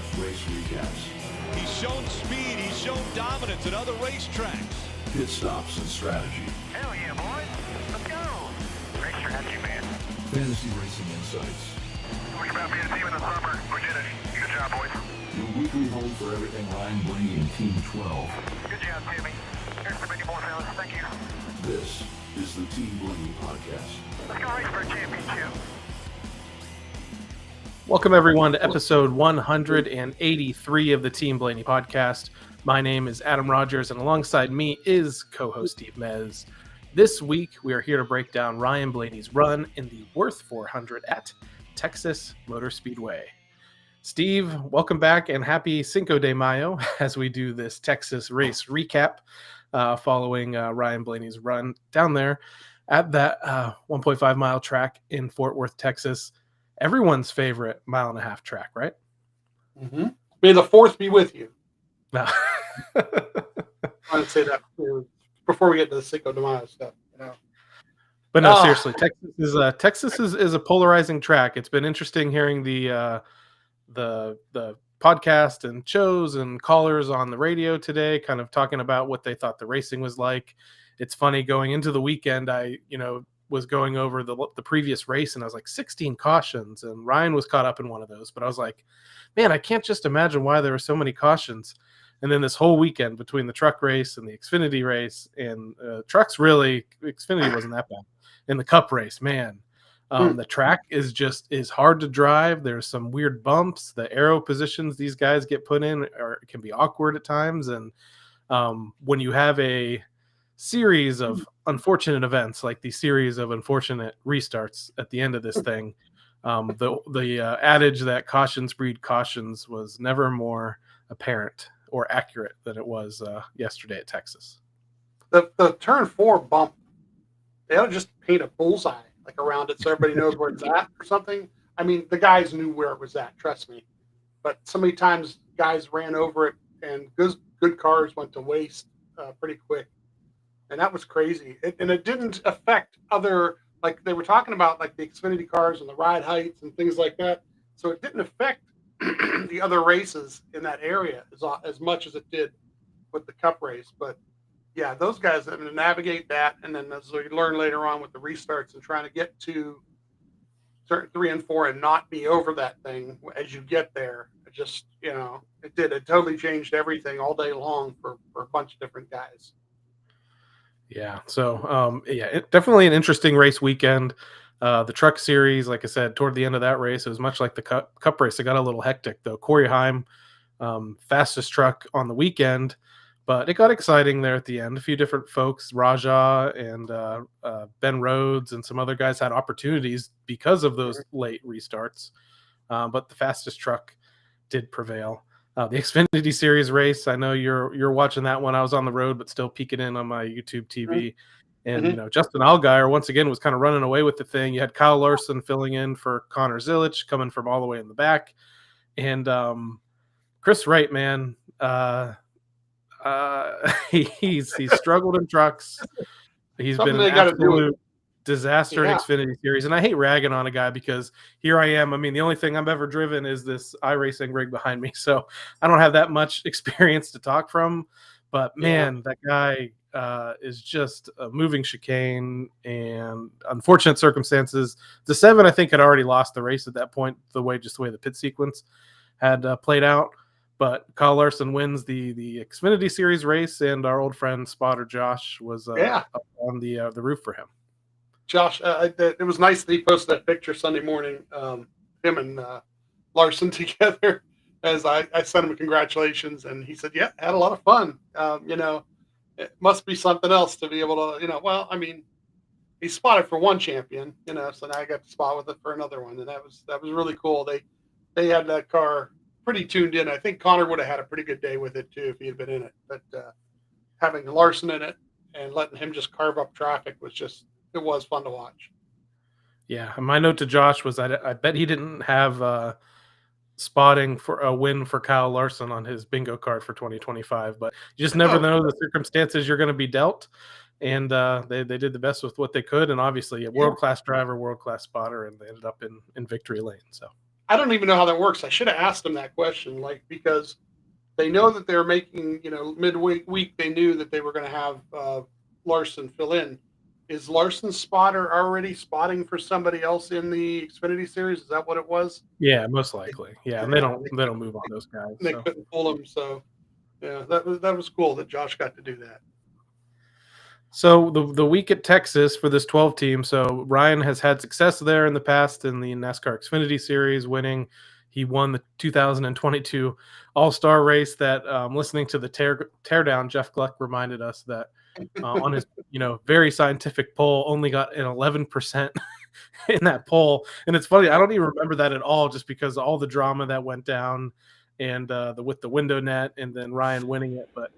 in-depth race recaps. He's shown speed, he's shown dominance at other racetracks. Pit stops and strategy. Hell yeah, boys. Let's go. Race strategy, man. Fantasy racing insights. Talking about being a team in the summer. We did it. Good job, boys. Your weekly home for everything Ryan Blaney and Team 12. Good job, Timmy. Here's to many more, fellas. Thank you. This is the Team Blaney podcast. Let's go race for a championship. Welcome, everyone, to episode 183 of the Team Blaney podcast. My name is Adam Rogers, and alongside me is co-host Steve Mez. This week, we are here to break down Ryan Blaney's run in the Worth 400 at Texas Motor Speedway. Steve, welcome back, and happy Cinco de Mayo as we do this Texas race recap following Ryan Blaney's run down there at that 1.5 mile track in Fort Worth, Texas. Everyone's favorite mile and a half track, right? Mm-hmm. May the fourth be with you. No. I want to say that before we get to the Cinco de Mayo stuff. You know? But no, seriously, Texas is a polarizing track. It's been interesting hearing the podcast and shows and callers on the radio today, kind of talking about what they thought the racing was like. It's funny, going into the weekend, I was going over the previous race, and I was like 16 cautions, and Ryan was caught up in one of those, but I was like, man, I can't just imagine why there were so many cautions. And then this whole weekend between the truck race and the Xfinity race, and trucks, really, Xfinity wasn't that bad. In the Cup race, man, the track is hard to drive. There's some weird bumps. The aero positions these guys get put in can be awkward at times. And when you have a series of unfortunate events, like the series of unfortunate restarts at the end of this thing, the adage that cautions breed cautions was never more apparent or accurate than it was yesterday at Texas. The turn 4 bump, they ought to just paint a bullseye like around it so everybody knows where it's at or something. I mean, the guys knew where it was at, trust me. But so many times guys ran over it, and good cars went to waste pretty quick. And that was crazy. And it didn't affect other, like they were talking about, like the Xfinity cars and the ride heights and things like that. So it didn't affect the other races in that area as much as it did with the Cup race. But yeah, those guys have to navigate that. And then as we learn later on with the restarts and trying to get to certain 3 and 4 and not be over that thing as you get there, it just, it totally changed everything all day long for a bunch of different guys. Yeah. So, definitely an interesting race weekend. The truck series, like I said, toward the end of that race, it was much like the cup race. It got a little hectic, though. Corey Heim, fastest truck on the weekend, but it got exciting there at the end. A few different folks, Raja and Ben Rhodes and some other guys had opportunities because of those late restarts. But the fastest truck did prevail. The Xfinity Series race, I know you're watching that one. I was on the road, but still peeking in on my YouTube TV. And, Justin Allgaier, once again, was kind of running away with the thing. You had Kyle Larson filling in for Connor Zilic, coming from all the way in the back. And Chris Wright, man, he's struggled in trucks. He's been an absolute disaster in Xfinity Series. And I hate ragging on a guy because here I am. I mean, the only thing I've ever driven is this iRacing rig behind me. So I don't have that much experience to talk from. But, man, that guy is just a moving chicane, and unfortunate circumstances. The 7, I think, had already lost the race at that point, the way the pit sequence had played out. But Kyle Larson wins the Xfinity Series race, and our old friend spotter Josh was up on the roof for him. Josh, it was nice that he posted that picture Sunday morning, him and Larson together, as I sent him a congratulations, and he said, yeah, had a lot of fun. It must be something else to be able to, he spotted for one champion, so now I got to spot with it for another one, and that was really cool. They had that car pretty tuned in. I think Connor would have had a pretty good day with it too if he had been in it, but having Larson in it and letting him just carve up traffic it was fun to watch. Yeah, and my note to Josh was that I bet he didn't have spotting for a win for Kyle Larson on his bingo card for 2025, but you just never know the circumstances you're going to be dealt. And they did the best with what they could, and obviously a world-class driver, world-class spotter, and they ended up in victory lane. So I don't even know how that works. I should have asked them that question, like, because they know that they're making, midweek they knew that they were going to have Larson fill in. Is Larson's spotter already spotting for somebody else in the Xfinity series? Is that what it was? Yeah, most likely. Yeah, and they don't move on those guys. They couldn't pull him, so yeah, that was cool that Josh got to do that. So the week at Texas for this 12 team. So Ryan has had success there in the past in the NASCAR Xfinity Series, winning. He won the 2022 All-Star race. That listening to the teardown, Jeff Gluck reminded us that on his very scientific poll, only got an 11% in that poll. And it's funny, I don't even remember that at all, just because all the drama that went down and with the window net and then Ryan winning it. But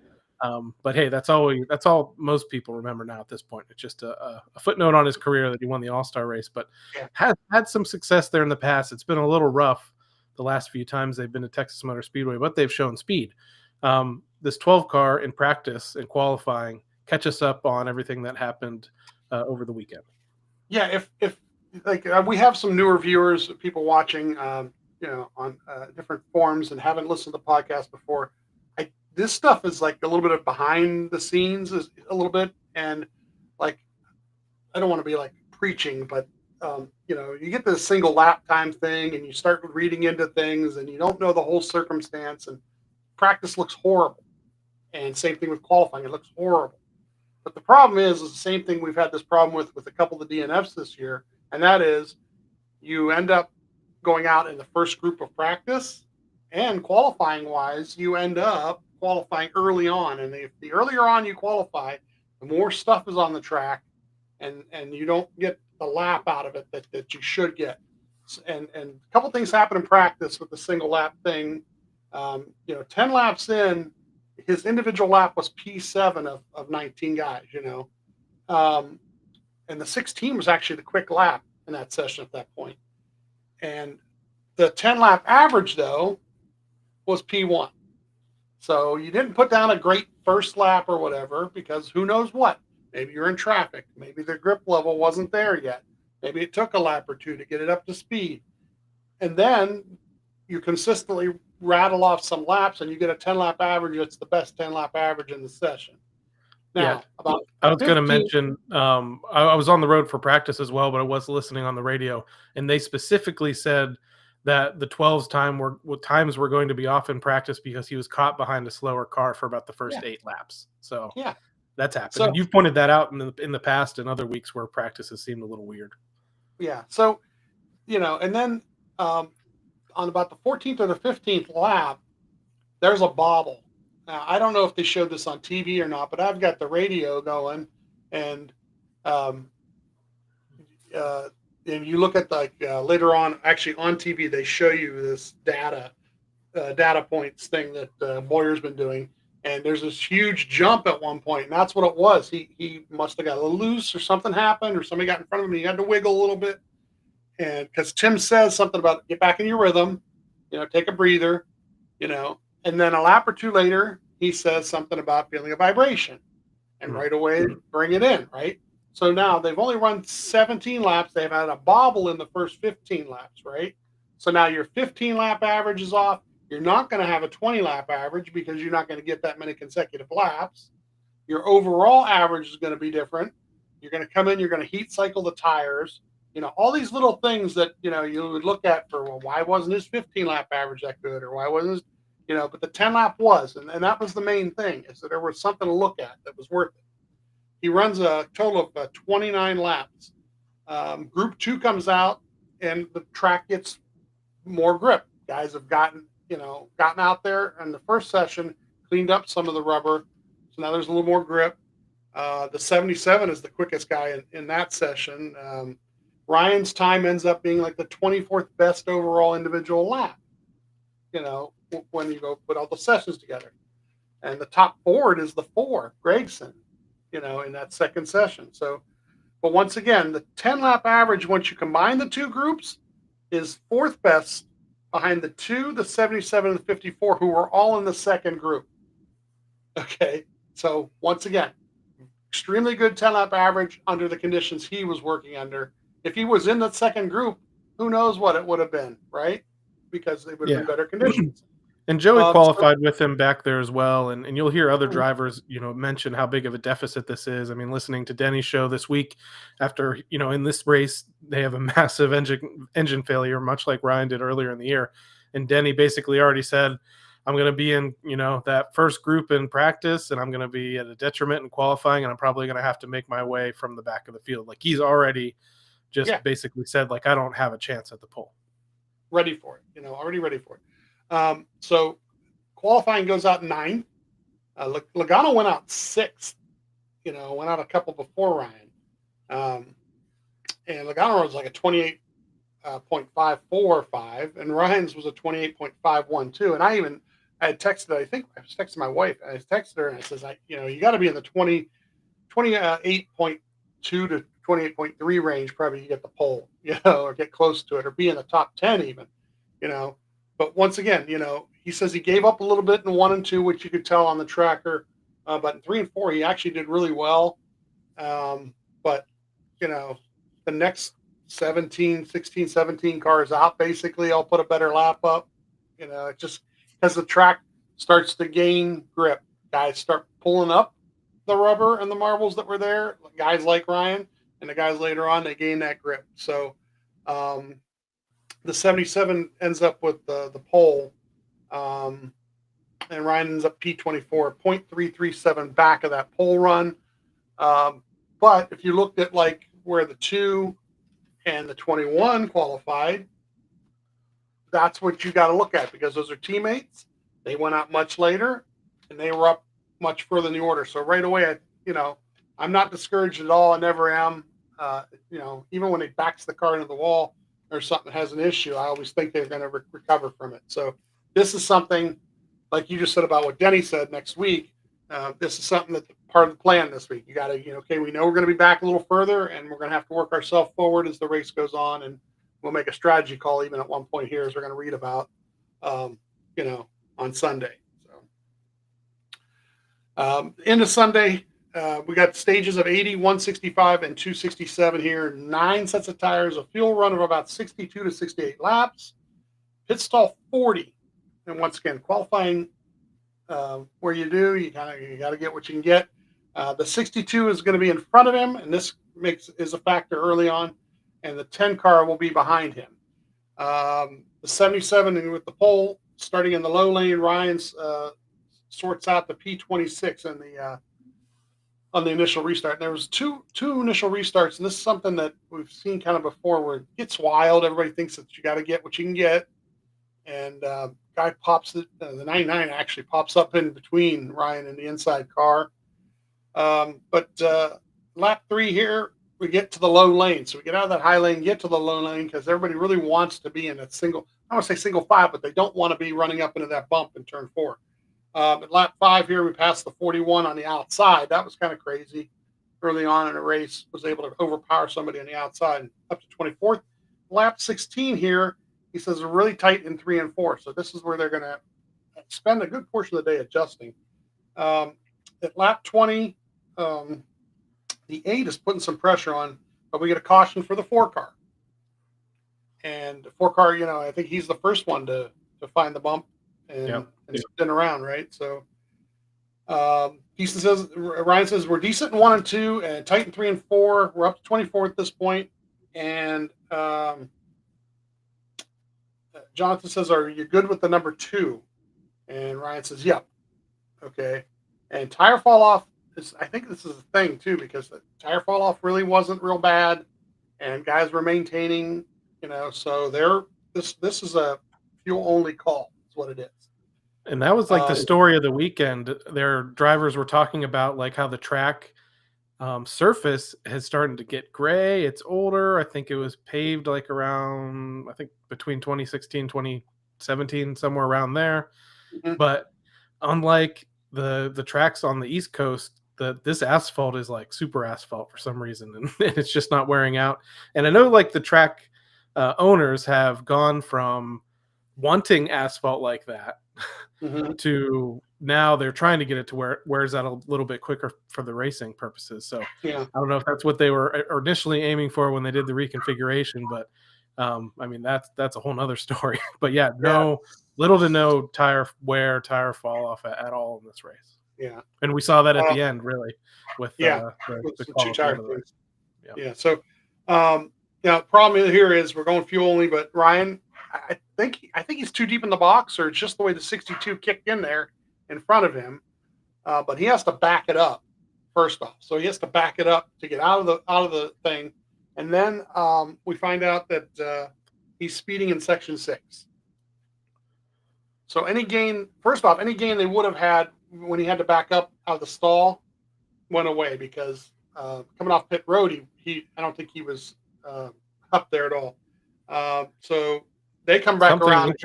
hey, that's all most people remember now at this point. It's just a footnote on his career that he won the All-Star race, but has had some success there in the past. It's been a little rough the last few times they've been to Texas Motor Speedway, but they've shown speed. This 12 car in practice and qualifying catch us up on everything that happened over the weekend. Yeah, if like we have some newer viewers, people watching, on different forums and haven't listened to the podcast before. This stuff is like a little bit of behind the scenes, a little bit, and like I don't want to be like preaching, but you get the single lap time thing, and you start reading into things, and you don't know the whole circumstance, and practice looks horrible, and same thing with qualifying, it looks horrible. But the problem is the same thing we've had this problem with a couple of the DNFs this year, and that is you end up going out in the first group of practice, and qualifying wise, you end up qualifying early on, and if the earlier on you qualify, the more stuff is on the track, and you don't get the lap out of it that you should get. And a couple things happen in practice with the single lap thing. 10 laps in, his individual lap was P7 of 19 guys, and the 16 was actually the quick lap in that session at that point. And the 10 lap average though was P1. So you didn't put down a great first lap or whatever, because who knows what? Maybe you're in traffic. Maybe the grip level wasn't there yet. Maybe it took a lap or two to get it up to speed. And then you consistently rattle off some laps and you get a 10 lap average. It's the best 10 lap average in the session. Now, I was going to mention, I was on the road for practice as well, but I was listening on the radio, and they specifically said that the 12's times were going to be off in practice because he was caught behind a slower car for about the first 8 laps. So that's happened. So, and you've pointed that out in the past and other weeks where practices seemed a little weird. Yeah. So, and then on about the 14th or the 15th lap, there's a bobble. Now, I don't know if they showed this on TV or not, but I've got the radio going, and you look at later on, actually on TV, they show you this data points thing that Boyer's been doing, and there's this huge jump at one point, and that's what it was. He must have got a little loose, or something happened, or somebody got in front of him, and he had to wiggle a little bit, and because Tim says something about get back in your rhythm, take a breather, and then a lap or two later, he says something about feeling a vibration, and right away bring it in, right? So now they've only run 17 laps. They've had a bobble in the first 15 laps, right? So now your 15 lap average is off. You're not going to have a 20 lap average because you're not going to get that many consecutive laps. Your overall average is going to be different. You're going to come in, you're going to heat cycle the tires. All these little things that, you would look at for, well, why wasn't his 15 lap average that good? Or why wasn't his, but the 10 lap was, and that was the main thing, is that there was something to look at that was worth it. He runs a total of 29 laps. Group 2 comes out, and the track gets more grip. Guys have gotten out there in the first session, cleaned up some of the rubber, so now there's a little more grip. The 77 is the quickest guy in that session. Ryan's time ends up being like the 24th best overall individual lap, when you go put all the sessions together. And the top forward is the 4, Gregson, in that second session. So, but once again, the 10 lap average, once you combine the two groups, is 4th best behind the 2, the 77, and the 54, who were all in the second group. Okay. So once again, extremely good 10 lap average under the conditions he was working under. If he was in the second group, who knows what it would have been, right? because they would have been better conditions. And Joey So qualified with him back there as well, and you'll hear other drivers, mention how big of a deficit this is. I mean, listening to Denny's show this week, after in this race they have a massive engine failure, much like Ryan did earlier in the year, and Denny basically already said, "I'm going to be in that first group in practice, and I'm going to be at a detriment in qualifying, and I'm probably going to have to make my way from the back of the field." Like he's already just basically said, like, I don't have a chance at the pole. Ready for it, already ready for it. So qualifying goes out 9th. Logano went out 6th, went out a couple before Ryan. And Logano was like a 28.545, and Ryan's was a 28.512. And I had texted, I think I was texting my wife. I texted her and I says, you got to be in the 28.2 to 28.3 range, probably you get the pole, or get close to it, or be in the top 10 even, But once again, he says he gave up a little bit in 1 and 2, which you could tell on the tracker. But in 3 and 4, he actually did really well. But, the next 16, 17 cars out, basically, I'll put a better lap up. It just as the track starts to gain grip, guys start pulling up the rubber and the marbles that were there. Guys like Ryan and the guys later on, they gain that grip. So, the 77 ends up with the pole, and Ryan ends up P24, 0.337 back of that pole run. But if you looked at like where the 2 and the 21 qualified, that's what you got to look at, because those are teammates. They went out much later, and they were up much further in the order. So right away, I'm not discouraged at all. I never am. Even when he backs the car into the wall, or something has an issue, I always think they're going to recover from it. So this is something, like you just said about what Denny said next week. This is something that's part of the plan this week. You got to, okay, we know we're going to be back a little further, and we're going to have to work ourselves forward as the race goes on, and we'll make a strategy call even at one point here, as we're going to read about, on Sunday. So into Sunday, we got stages of 80, 165, and 267 here. 9 sets of tires, a fuel run of about 62 to 68 laps, pit stall 40. And once again, qualifying where you got to get what you can get. The 62 is going to be in front of him, and this is a factor early on. And the 10 car will be behind him. The 77 with the pole starting in the low lane, Ryan's sorts out the P26 and on the initial restart. And there was two initial restarts, and this is something that we've seen kind of before, where it gets wild. Everybody thinks that you got to get what you can get, and guy pops the 99 actually pops up in between Ryan and the inside car. But lap 3 here, we get to the low lane, so we get out of that high lane, get to the low lane, because everybody really wants to be in that single. I want to say single file, but they don't want to be running up into that bump in turn 4. At lap 5 here, we passed the 41 on the outside. That was kind of crazy. Early on in the race, was able to overpower somebody on the outside, and up to 24th. Lap 16 here, he says, are really tight in 3 and 4. So this is where they're going to spend a good portion of the day adjusting. At lap 20, the 8 is putting some pressure on, but we get a caution for the 4 car. And the 4 car, I think he's the first one to find the bump and spin around, right? So Ryan says we're decent in 1 and 2 and tight in 3 and 4. We're up to 24 at this point. And Jonathan says, are you good with the number 2? And Ryan says, yep. Okay. And tire fall off I think this is a thing too, because the tire fall off really wasn't real bad, and guys were maintaining, so this is a fuel only call. Is what it is. And that was like the story of the weekend. Their drivers were talking about like how the track surface has started to get gray. It's older. I think it was paved like around, between 2016, 2017, somewhere around there. Mm-hmm. But unlike the tracks on the East Coast, this asphalt is like super asphalt for some reason, and it's just not wearing out. And I know like the track owners have gone from wanting asphalt like that mm-hmm. to now they're trying to get it to where it wears out a little bit quicker for the racing purposes. So I don't know if that's what they were initially aiming for when they did the reconfiguration, but I mean, that's a whole nother story. But yeah, little to no tire wear, tire fall off at all in this race. Yeah. And we saw that at the end, really, with with the some call two at the end tire of the race. things. Yeah. Yeah. So, problem here is we're going fuel only, but Ryan, I think he's too deep in the box, or it's just the way the 62 kicked in there in front of him. But he has to back it up first off. So he has to back it up to get out of the thing, and then we find out that he's speeding in section 6. So any gain they would have had when he had to back up out of the stall went away, because coming off pit road, I don't think he was up there at all. So they come back around.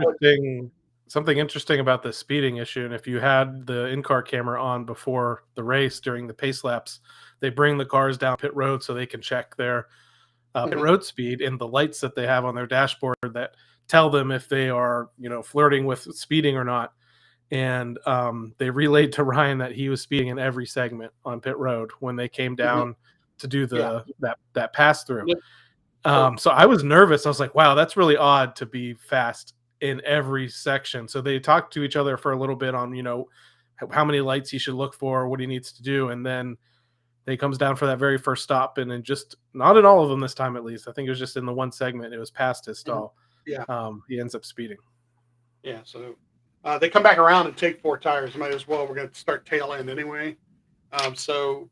Something interesting about the speeding issue, and if you had the in-car camera on before the race during the pace laps, they bring the cars down pit road so they can check their pit road speed, and the lights that they have on their dashboard that tell them if they are, flirting with speeding or not. And they relayed to Ryan that he was speeding in every segment on pit road when they came down to do that pass through. So I was nervous. I was like, wow, that's really odd to be fast in every section. So they talked to each other for a little bit on, how many lights he should look for, what he needs to do. And then he comes down for that very first stop, and then just not in all of them this time, at least. I think it was just in the one segment. It was past his stall. Yeah. He ends up speeding. Yeah. So they come back around and take 4 tires. Might as well. We're going to start tail end anyway. So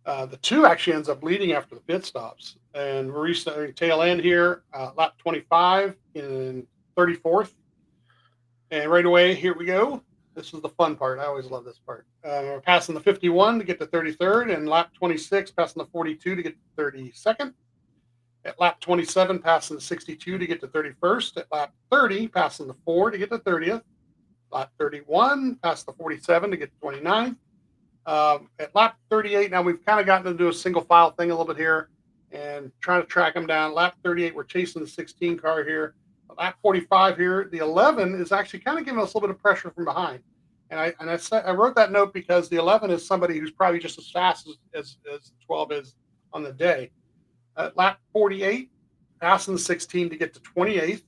the 2 actually ends up leading after the pit stops, and we're restarting tail end here, lap 25 in 34th. And right away, here we go. This is the fun part. I always love this part. We're passing the 51 to get to 33rd, and lap 26 passing the 42 to get to 32nd. At lap 27, passing the 62 to get to 31st. At lap 30, passing the 4 to get to 30th. Lap 31, past the 47 to get to 29th. At lap 38, now we've kind of gotten to do a single file thing a little bit here and trying to track them down. Lap 38, we're chasing the 16 car here. Lap 45 here, the 11 is actually kind of giving us a little bit of pressure from behind. And I wrote that note because the 11 is somebody who's probably just as fast as 12 is on the day. At lap 48, passing the 16 to get to 28th.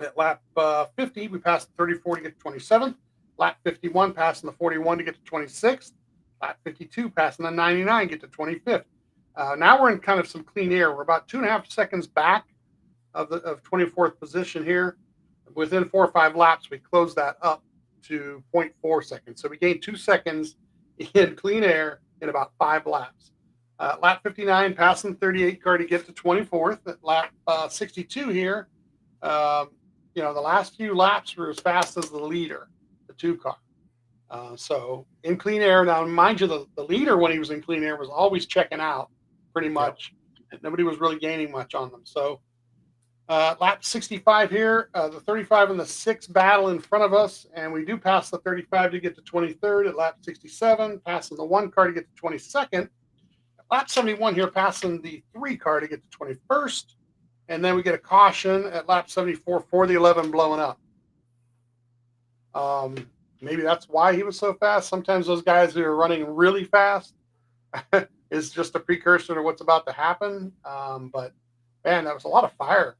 At lap 50, we passed the 34 to get to 27th. Lap 51, passing the 41 to get to 26th. Lap 52, passing the 99, get to 25th. Now we're in kind of some clean air. We're about 2.5 seconds back of 24th position here. Within 4 or 5 laps, we closed that up to 0.4 seconds. So we gained 2 seconds in clean air in about 5 laps. Lap 59, passing 38 car to get to 24th. At lap 62 here, the last few laps were as fast as the leader, the 2 car. So in clean air, now mind you, the leader when he was in clean air was always checking out pretty much. And nobody was really gaining much on them. So lap 65 here, the 35 and the 6 battle in front of us, and we do pass the 35 to get to 23rd. At lap 67, passing the 1 car to get to 22nd. At lap 71 here, passing the 3 car to get to 21st. And then we get a caution at lap 74 for the 11 blowing up. Maybe that's why he was so fast. Sometimes those guys who are running really fast is just a precursor to what's about to happen. But man, that was a lot of fire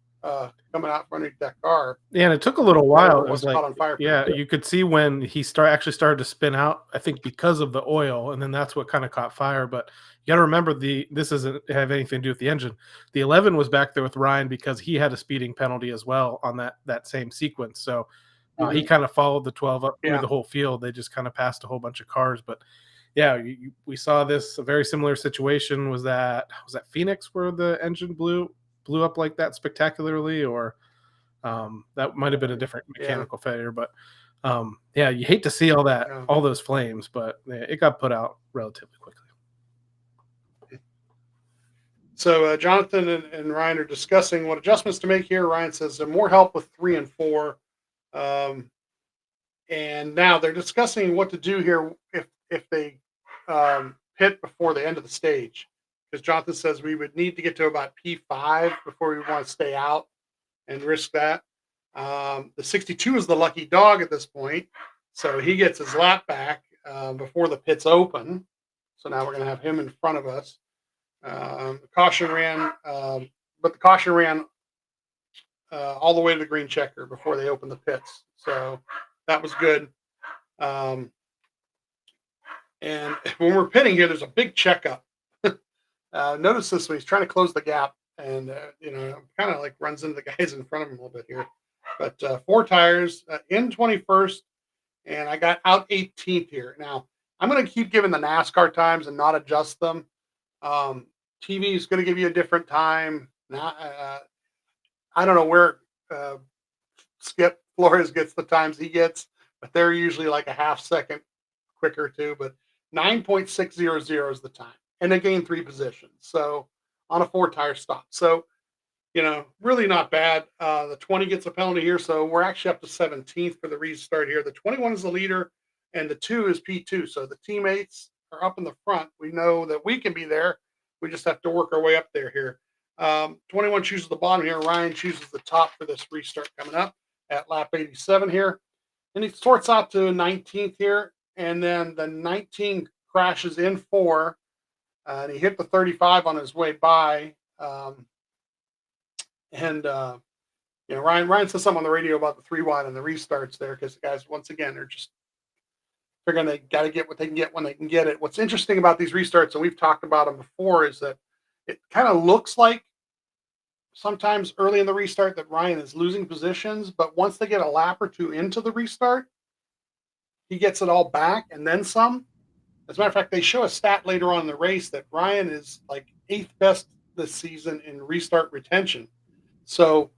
coming out from underneath that car. Yeah, and it took a little while. It was like, on fire. You could see when he actually started to spin out, I think because of the oil, and then that's what kind of caught fire. But you got to remember, this doesn't have anything to do with the engine. The 11 was back there with Ryan because he had a speeding penalty as well on that same sequence. So he kind of followed the 12 up through the whole field. They just kind of passed a whole bunch of cars. But yeah, we saw this, a very similar situation. Was that Phoenix where the engine blew up like that spectacularly, or that might have been a different mechanical failure. But you hate to see all those flames, but it got put out relatively quickly. So Jonathan and Ryan are discussing what adjustments to make here. Ryan says more help with 3 and 4. And now they're discussing what to do here if they pit before the end of the stage. Because Jonathan says we would need to get to about P5 before we want to stay out and risk that. The 62 is the lucky dog at this point. So he gets his lap back before the pits open. So now we're going to have him in front of us. The caution ran, but the caution ran all the way to the green checker before they opened the pits. So that was good. And when we're pitting here, there's a big checkup. Notice this when he's trying to close the gap, and kind of like runs into the guys in front of him a little bit here. But 4 tires in 21st, and I got out 18th here. Now I'm going to keep giving the NASCAR times and not adjust them. TV is going to give you a different time. Now, I don't know where Skip Flores gets the times he gets, but they're usually like a half second quicker too. But 9.600 is the time, and they gain 3 positions. So on a 4 tire stop. So really not bad. The 20 gets a penalty here, so we're actually up to 17th for the restart here. The 21 is the leader, and the 2 is P2. So the teammates are up in the front. We know that we can be there. We just have to work our way up there here. 21 chooses the bottom here. Ryan chooses the top for this restart coming up at lap 87 here. And he sorts out to 19th here, and then the 19 crashes in 4, and he hit the 35 on his way by. Ryan says something on the radio about the 3 wide and the restarts there, because the guys, once again, they're just figuring they got to get what they can get when they can get it. What's interesting about these restarts, and we've talked about them before, is that it kind of looks like sometimes early in the restart that Ryan is losing positions, but once they get a lap or 2 into the restart, he gets it all back and then some. As a matter of fact, they show a stat later on in the race that Ryan is like 8th best this season in restart retention. So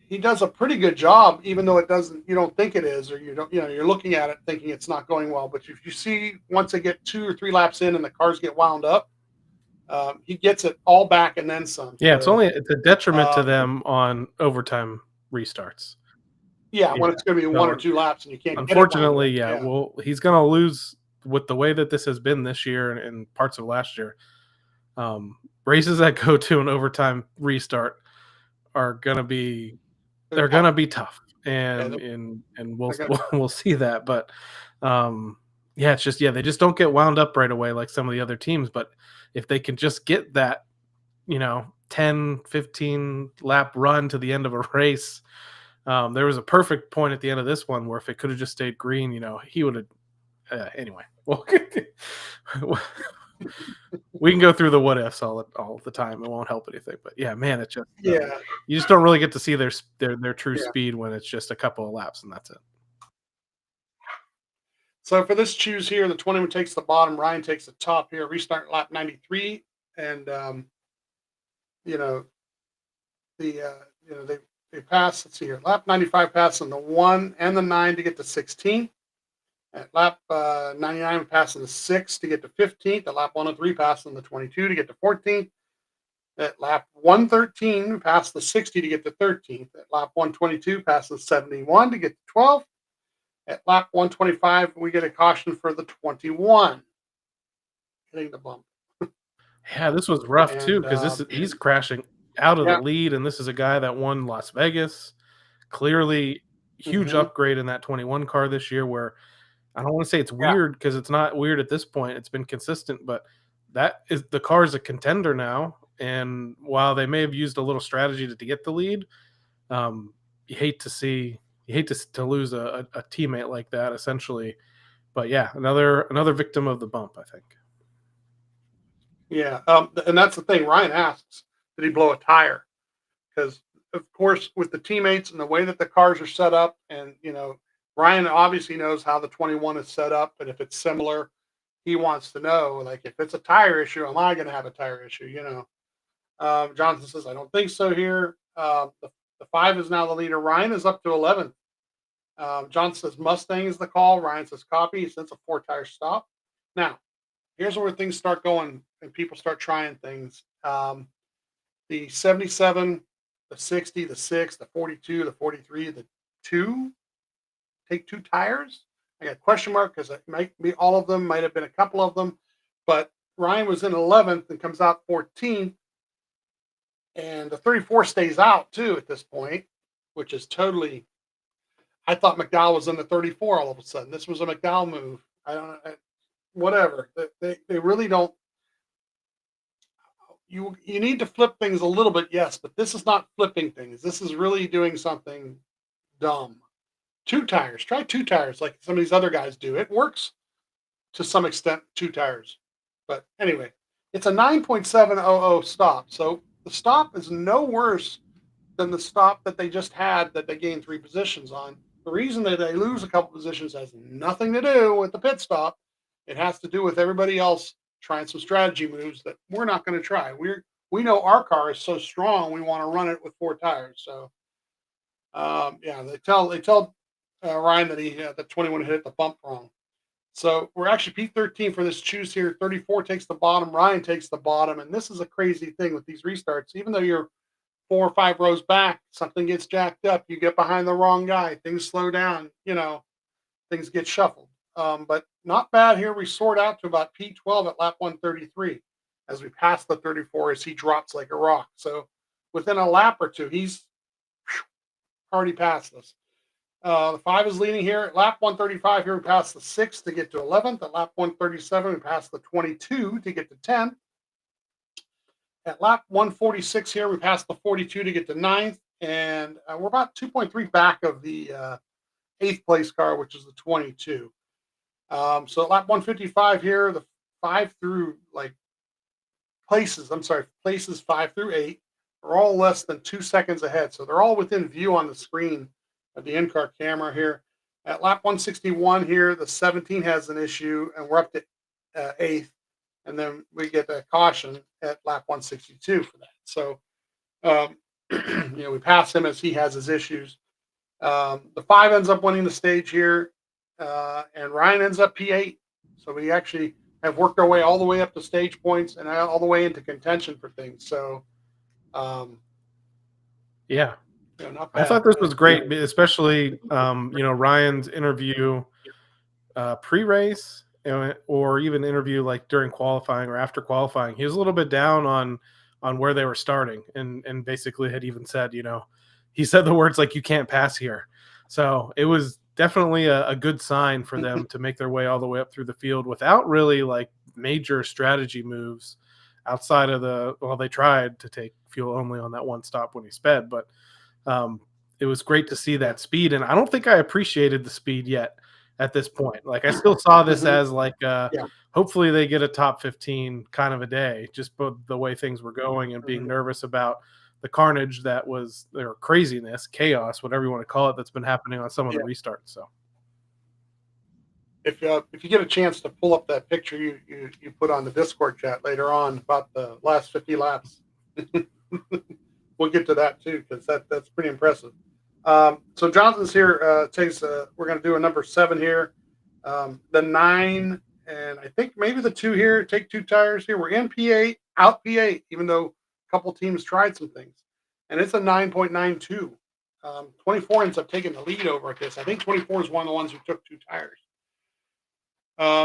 he does a pretty good job, even though you don't think it is, or you're looking at it thinking it's not going well. But if you see, once they get 2 or 3 laps in and the cars get wound up, he gets it all back and then some. Yeah, it's a detriment to them on overtime restarts. Yeah, when it's going to be 1 or 2 laps and you can't. Unfortunately, yeah. Well, he's going to lose with the way that this has been this year and parts of last year. Races that go to an overtime restart are going to be tough, and we'll see that. But it's just they just don't get wound up right away like some of the other teams. But if they can just get that 10, 15 lap run to the end of a race, there was a perfect point at the end of this one where if it could have just stayed green, he would have. Anyway, well, we can go through the what ifs all the time. It won't help anything. But yeah, man, it's just you just don't really get to see their true speed when it's just a couple of laps and that's it. So for this choose here, the 21 takes the bottom, Ryan takes the top here. Restart lap 93, and they pass. Let's see here, lap 95 passing the 1 and the 9 to get to 16. At lap 99, passing the 6 to get to 15th. At lap 103, passing the 22 to get to 14th. At lap 113, past the 60 to get to 13th. At lap 122, past the 71 to get to 12th. At lap 125, we get a caution for the 21, hitting the bump. Yeah, this was rough too, because he's crashing out of the lead, and this is a guy that won Las Vegas. Clearly, huge upgrade in that 21 car this year, where I don't want to say it's weird, because it's not weird at this point. It's been consistent, but the car is a contender now. And while they may have used a little strategy to get the lead, you hate to lose a teammate like that, essentially. But yeah, another victim of the bump, I think. Yeah, and that's the thing. Ryan asks, did he blow a tire? Because of course, with the teammates and the way that the cars are set up, and Ryan obviously knows how the 21 is set up, and if it's similar, he wants to know, like, if it's a tire issue, am I going to have a tire issue? Johnson says, I don't think so here. The 5 is now the leader. Ryan is up to 11th. Johnson says Mustang is the call. Ryan says copy. He sends a 4-tire stop. Now, here's where things start going and people start trying things. The 77, the 60, the 6, the 42, the 43, the 2. Take 2 tires. I got a question mark because it might be all of them, might have been a couple of them, but Ryan was in 11th and comes out 14th, and the 34 stays out too at this point, which is totally. I thought McDowell was in the 34 all of a sudden. This was a McDowell move. I don't know. Whatever. They really don't. you need to flip things a little bit, yes, but this is not flipping things. This is really doing something dumb. 2 tires. Try 2 tires like some of these other guys do. It works to some extent, 2 tires. But anyway, it's a 9.700 stop. So the stop is no worse than the stop that they just had that they gained 3 positions on. The reason that they lose a couple positions has nothing to do with the pit stop. It has to do with everybody else trying some strategy moves that we're not going to try. We know our car is so strong, we want to run it with 4 tires. So yeah, they tell Ryan that that 21 hit the bump wrong. So we're actually P13 for this choose here. 34 takes the bottom. Ryan takes the bottom. And this is a crazy thing with these restarts. Even though you're 4 or 5 rows back, something gets jacked up. You get behind the wrong guy. Things slow down. Things get shuffled. But not bad here. We sort out to about P12 at lap 133 as we pass the 34 as he drops like a rock. So within a lap or two, he's already passed us. The 5 is leading here. At lap 135 here, we pass the 6 to get to 11th. At lap 137, we pass the 22 to get to 10th. At lap 146 here, we pass the 42 to get to 9th. And we're about 2.3 back of the 8th place car, which is the 22. So at lap 155 here, the 5 through places 5 through 8 are all less than 2 seconds ahead. So they're all within view on the screen of the in-car camera here. At lap 161 here, the 17 has an issue, and we're up to 8th. And then we get a caution at lap 162 for that. So, we pass him as he has his issues. The 5 ends up winning the stage here, and Ryan ends up P8. So we actually have worked our way all the way up to stage points and all the way into contention for things. So, yeah. Not bad. I thought this was great, especially Ryan's interview pre-race, or even interview like during qualifying or after qualifying. He was a little bit down on where they were starting, and basically had even said, he said the words like, "You can't pass here." So it was definitely a good sign for them to make their way all the way up through the field without really like major strategy moves outside of they tried to take fuel only on that one stop when he sped, but it was great to see that speed. And I don't think I appreciated the speed yet at this point. Like, I still saw this as like, hopefully they get a top 15 kind of a day, just the way things were going and being nervous about the carnage that was their craziness, chaos, whatever you want to call it, that's been happening on some of the restarts. So if you get a chance to pull up that picture you put on the Discord chat later on about the last 50 laps, we'll get to that too, because that's pretty impressive. So Jonathan's here. We're going to do a number 7 here. The 9 and I think maybe the 2 here. Take 2 tires here. We're in P8, out P8, even though a couple teams tried some things, and it's a 9.92. 24 ends up taking the lead over at this. I think 24 is one of the ones who took 2 tires.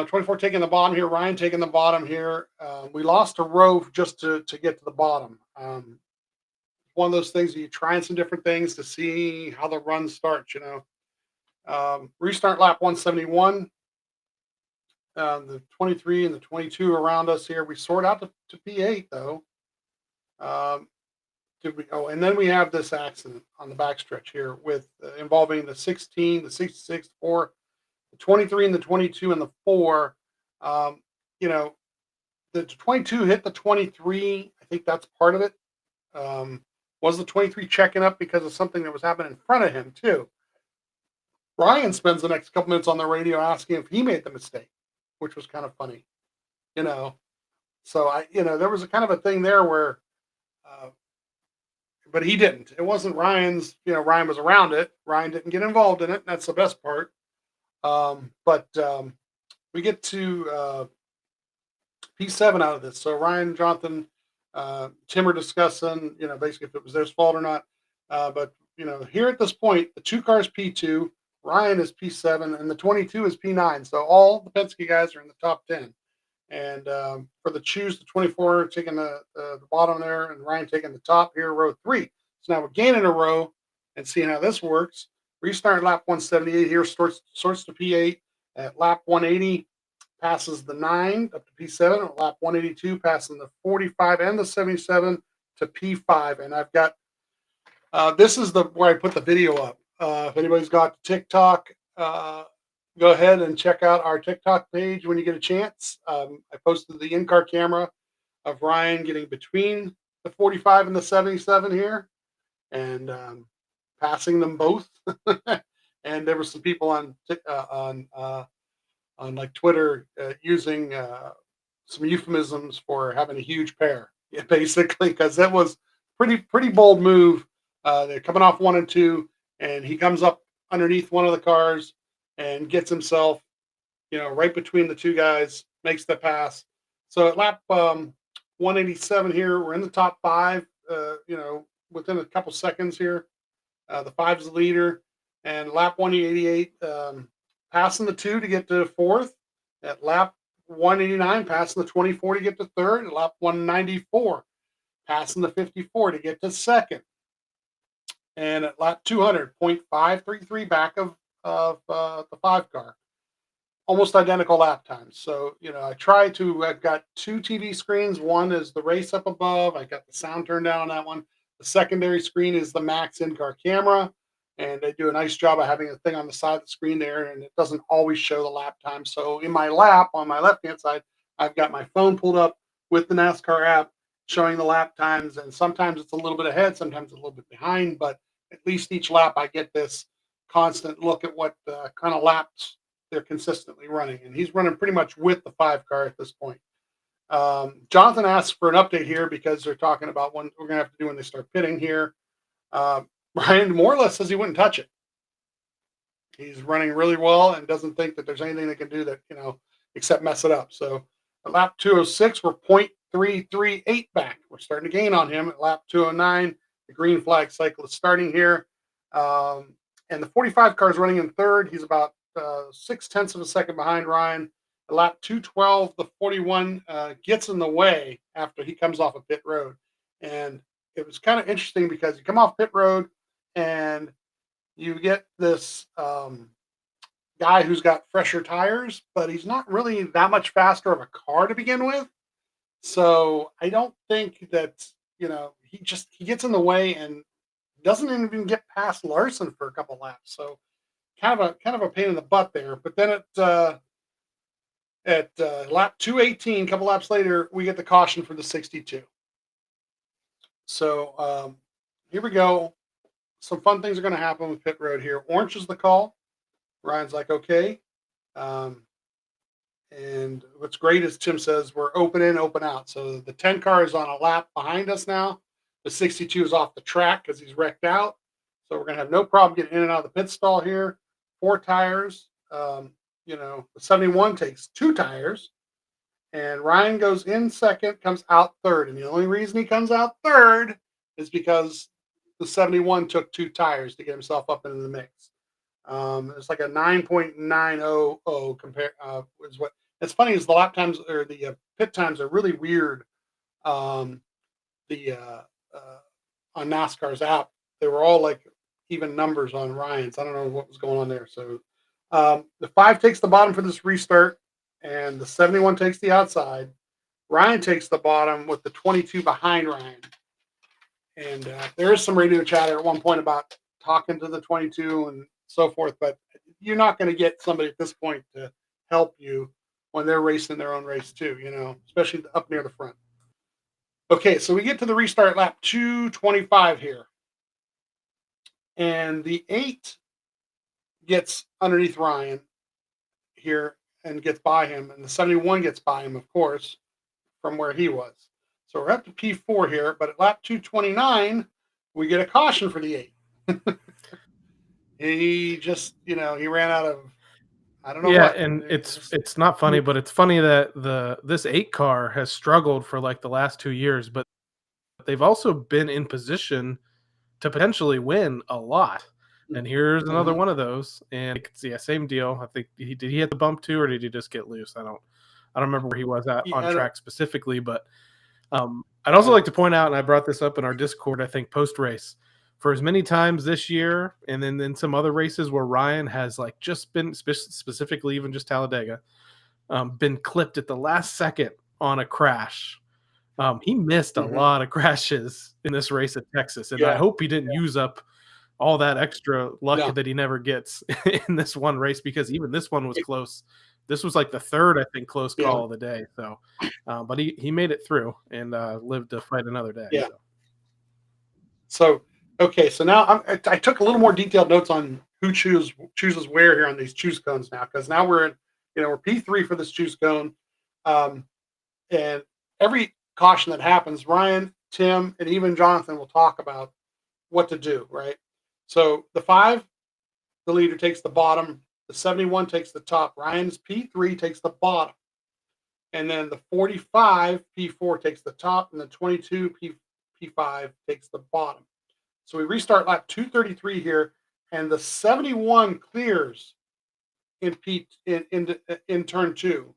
24 taking the bottom here. Ryan taking the bottom here. We lost a row just to get to the bottom. One of those things that you trying some different things to see how the run starts, Restart lap 171. The 23 and the 22 around us here. We sort out to P8 though. And then we have this accident on the backstretch here with involving the 16, the 66, 4, the 23 and the 22 and the 4. The 22 hit the 23. I think that's part of it. Was the 23 checking up because of something that was happening in front of him too? Ryan spends the next couple minutes on the radio asking if he made the mistake, which was kind of funny, So there was a kind of a thing there where, but he didn't. It wasn't Ryan's. Ryan was around it. Ryan didn't get involved in it. That's the best part. But we get to P7 out of this. So Ryan, Jonathan, Tim are discussing, basically if it was their fault or not. But here at this point, the 2 cars P2, Ryan is P7, and the 22 is P9. So all the Penske guys are in the top 10. And for the choose, the 24 taking the bottom there, and Ryan taking the top here, row 3. So now we're gaining a row and seeing how this works. Restart lap 178 here, sorts to P8. At lap 180, passes the 9 up to P7. At lap 182, passing the 45 and the 77 to P5. And I've got this is the where I put the video up. If anybody's got TikTok, go ahead and check out our TikTok page when you get a chance. I posted the in-car camera of Ryan getting between the 45 and the 77 here, and passing them both. And there were some people on like Twitter using some euphemisms for having a huge pair, yeah, basically, because that was pretty bold move. They're coming off 1 and 2, and he comes up underneath one of the cars and gets himself, right between the two guys, makes the pass. So at lap 187 here, we're in the top 5. Within a couple seconds here. The 5's the leader, and lap 188, passing the 2 to get to 4th. At lap 189, passing the 24 to get to 3rd. At lap 194, passing the 54 to get to 2nd. And at lap 200, 0.533 back of the 5 car. Almost identical lap times. So, I've got 2 TV screens. One is the race up above. I got the sound turned down on that one. The secondary screen is the Max in-car camera. And they do a nice job of having a thing on the side of the screen there, and it doesn't always show the lap time. So in my lap, on my left-hand side, I've got my phone pulled up with the NASCAR app showing the lap times. And sometimes it's a little bit ahead, sometimes a little bit behind. But at least each lap I get this constant look at what kind of laps they're consistently running. And he's running pretty much with the 5 car at this point. Jonathan asks for an update here because they're talking about what we're going to have to do when they start pitting here. Ryan more or less says he wouldn't touch it. He's running really well and doesn't think that there's anything they can do that, except mess it up. So at lap 206, we're 0.338 back. We're starting to gain on him. At lap 209, the green flag cycle is starting here. And the 45 car is running in 3rd. He's about 0.6 of a second behind Ryan. At lap 212, the 41 gets in the way after he comes off of pit road. And it was kind of interesting because you come off pit road and you get this guy who's got fresher tires, but he's not really that much faster of a car to begin with. So I don't think that, he gets in the way and doesn't even get past Larson for a couple laps. So kind of a pain in the butt there. But then at lap 218, a couple laps later, we get the caution for the 62. So here we go. Some fun things are going to happen with pit road here. Orange is the call. Ryan's like, okay. And what's great is Tim says we're open in, open out. So the 10 car is on a lap behind us now. The 62 is off the track because he's wrecked out. So we're going to have no problem getting in and out of the pit stall here. 4 tires. The 71 takes 2 tires. And Ryan goes in 2nd, comes out 3rd. And the only reason he comes out 3rd is because the 71 took 2 tires to get himself up into the mix. It's like a 9.900 compare is what. It's funny is the lap times or the pit times are really weird. On NASCAR's app, they were all like even numbers on Ryan's. I don't know what was going on there. So the 5 takes the bottom for this restart, and the 71 takes the outside. Ryan takes the bottom with the 22 behind Ryan. And there is some radio chatter at one point about talking to the 22 and so forth, but you're not going to get somebody at this point to help you when they're racing their own race too, especially up near the front. Okay, so we get to the restart lap 225 here. And the 8 gets underneath Ryan here and gets by him. And the 71 gets by him, of course, from where he was. So we're up to P4 here, but at lap 229, we get a caution for the 8. He just, he ran out of, I don't know. Yeah, what. and it's not funny, but it's funny that this 8 car has struggled for like the last 2 years, but they've also been in position to potentially win a lot. And here's another one of those. And yeah, same deal. I think did he hit the bump too, or did he just get loose? I don't remember where he was at on track specifically, but I'd also like to point out, and I brought this up in our Discord, I think post race, for as many times this year, and then in some other races where Ryan has like just been specifically even just Talladega, been clipped at the last second on a crash. He missed a Mhm. lot of crashes in this race at Texas, and I Yeah. hope he didn't use up all that extra luck No. that he never gets in this one race, because even this one was close. This was like the third, I think, close Yeah. call of the day. So, but he made it through and lived to fight another day. Yeah. So. So okay, so now I took a little more detailed notes on who chooses where here on these choose cones now, because now we're in, we're P3 for this choose cone, um, and every caution that happens, Ryan, Tim, and even Jonathan will talk about what to do. Right. So the 5, the leader takes the bottom. The 71 takes the top. Ryan's P3 takes the bottom, and then the 45 P4 takes the top, and the 22 P5 takes the bottom. So we restart lap 233 here, and the 71 clears in in turn 2.